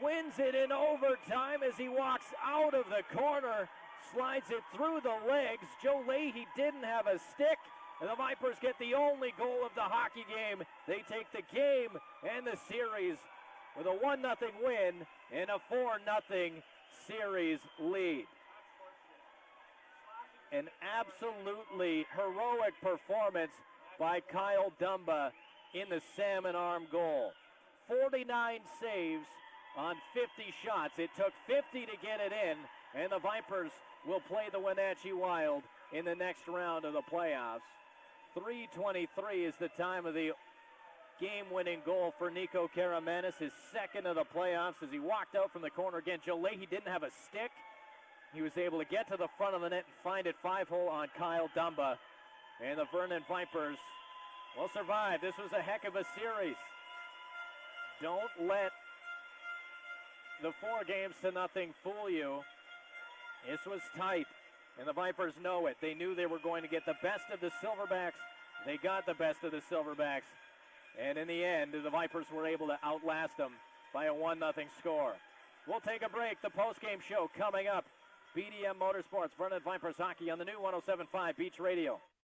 S1: wins it in overtime as he walks out of the corner, slides it through the legs. Joe Leahy didn't have a stick, and the Vipers get the only goal of the hockey game. They take the game and the series with a 1-0 win and a 4-0 series lead. An absolutely heroic performance by Kyle Dumba in the Salmon Arm goal. 49 saves on 50 shots. It took 50 to get it in, and the Vipers will play the Wenatchee Wild in the next round of the playoffs. 3:23 is the time of the game-winning goal for Nico Karamanis, his second of the playoffs as he walked out from the corner again. Joe Leahy didn't have a stick. He was able to get to the front of the net and find it 5-hole on Kyle Dumba, and the Vernon Vipers will survive. This was a heck of a series. Don't let the 4-0 fool you. This was tight, and the Vipers know it. They knew they were going to get the best of the Silverbacks. They got the best of the Silverbacks, and in the end, the Vipers were able to outlast them by a 1-0 score. We'll take a break. The post-game show coming up. BDM Motorsports, Vernon Vipers Hockey on the new 107.5 Beach Radio.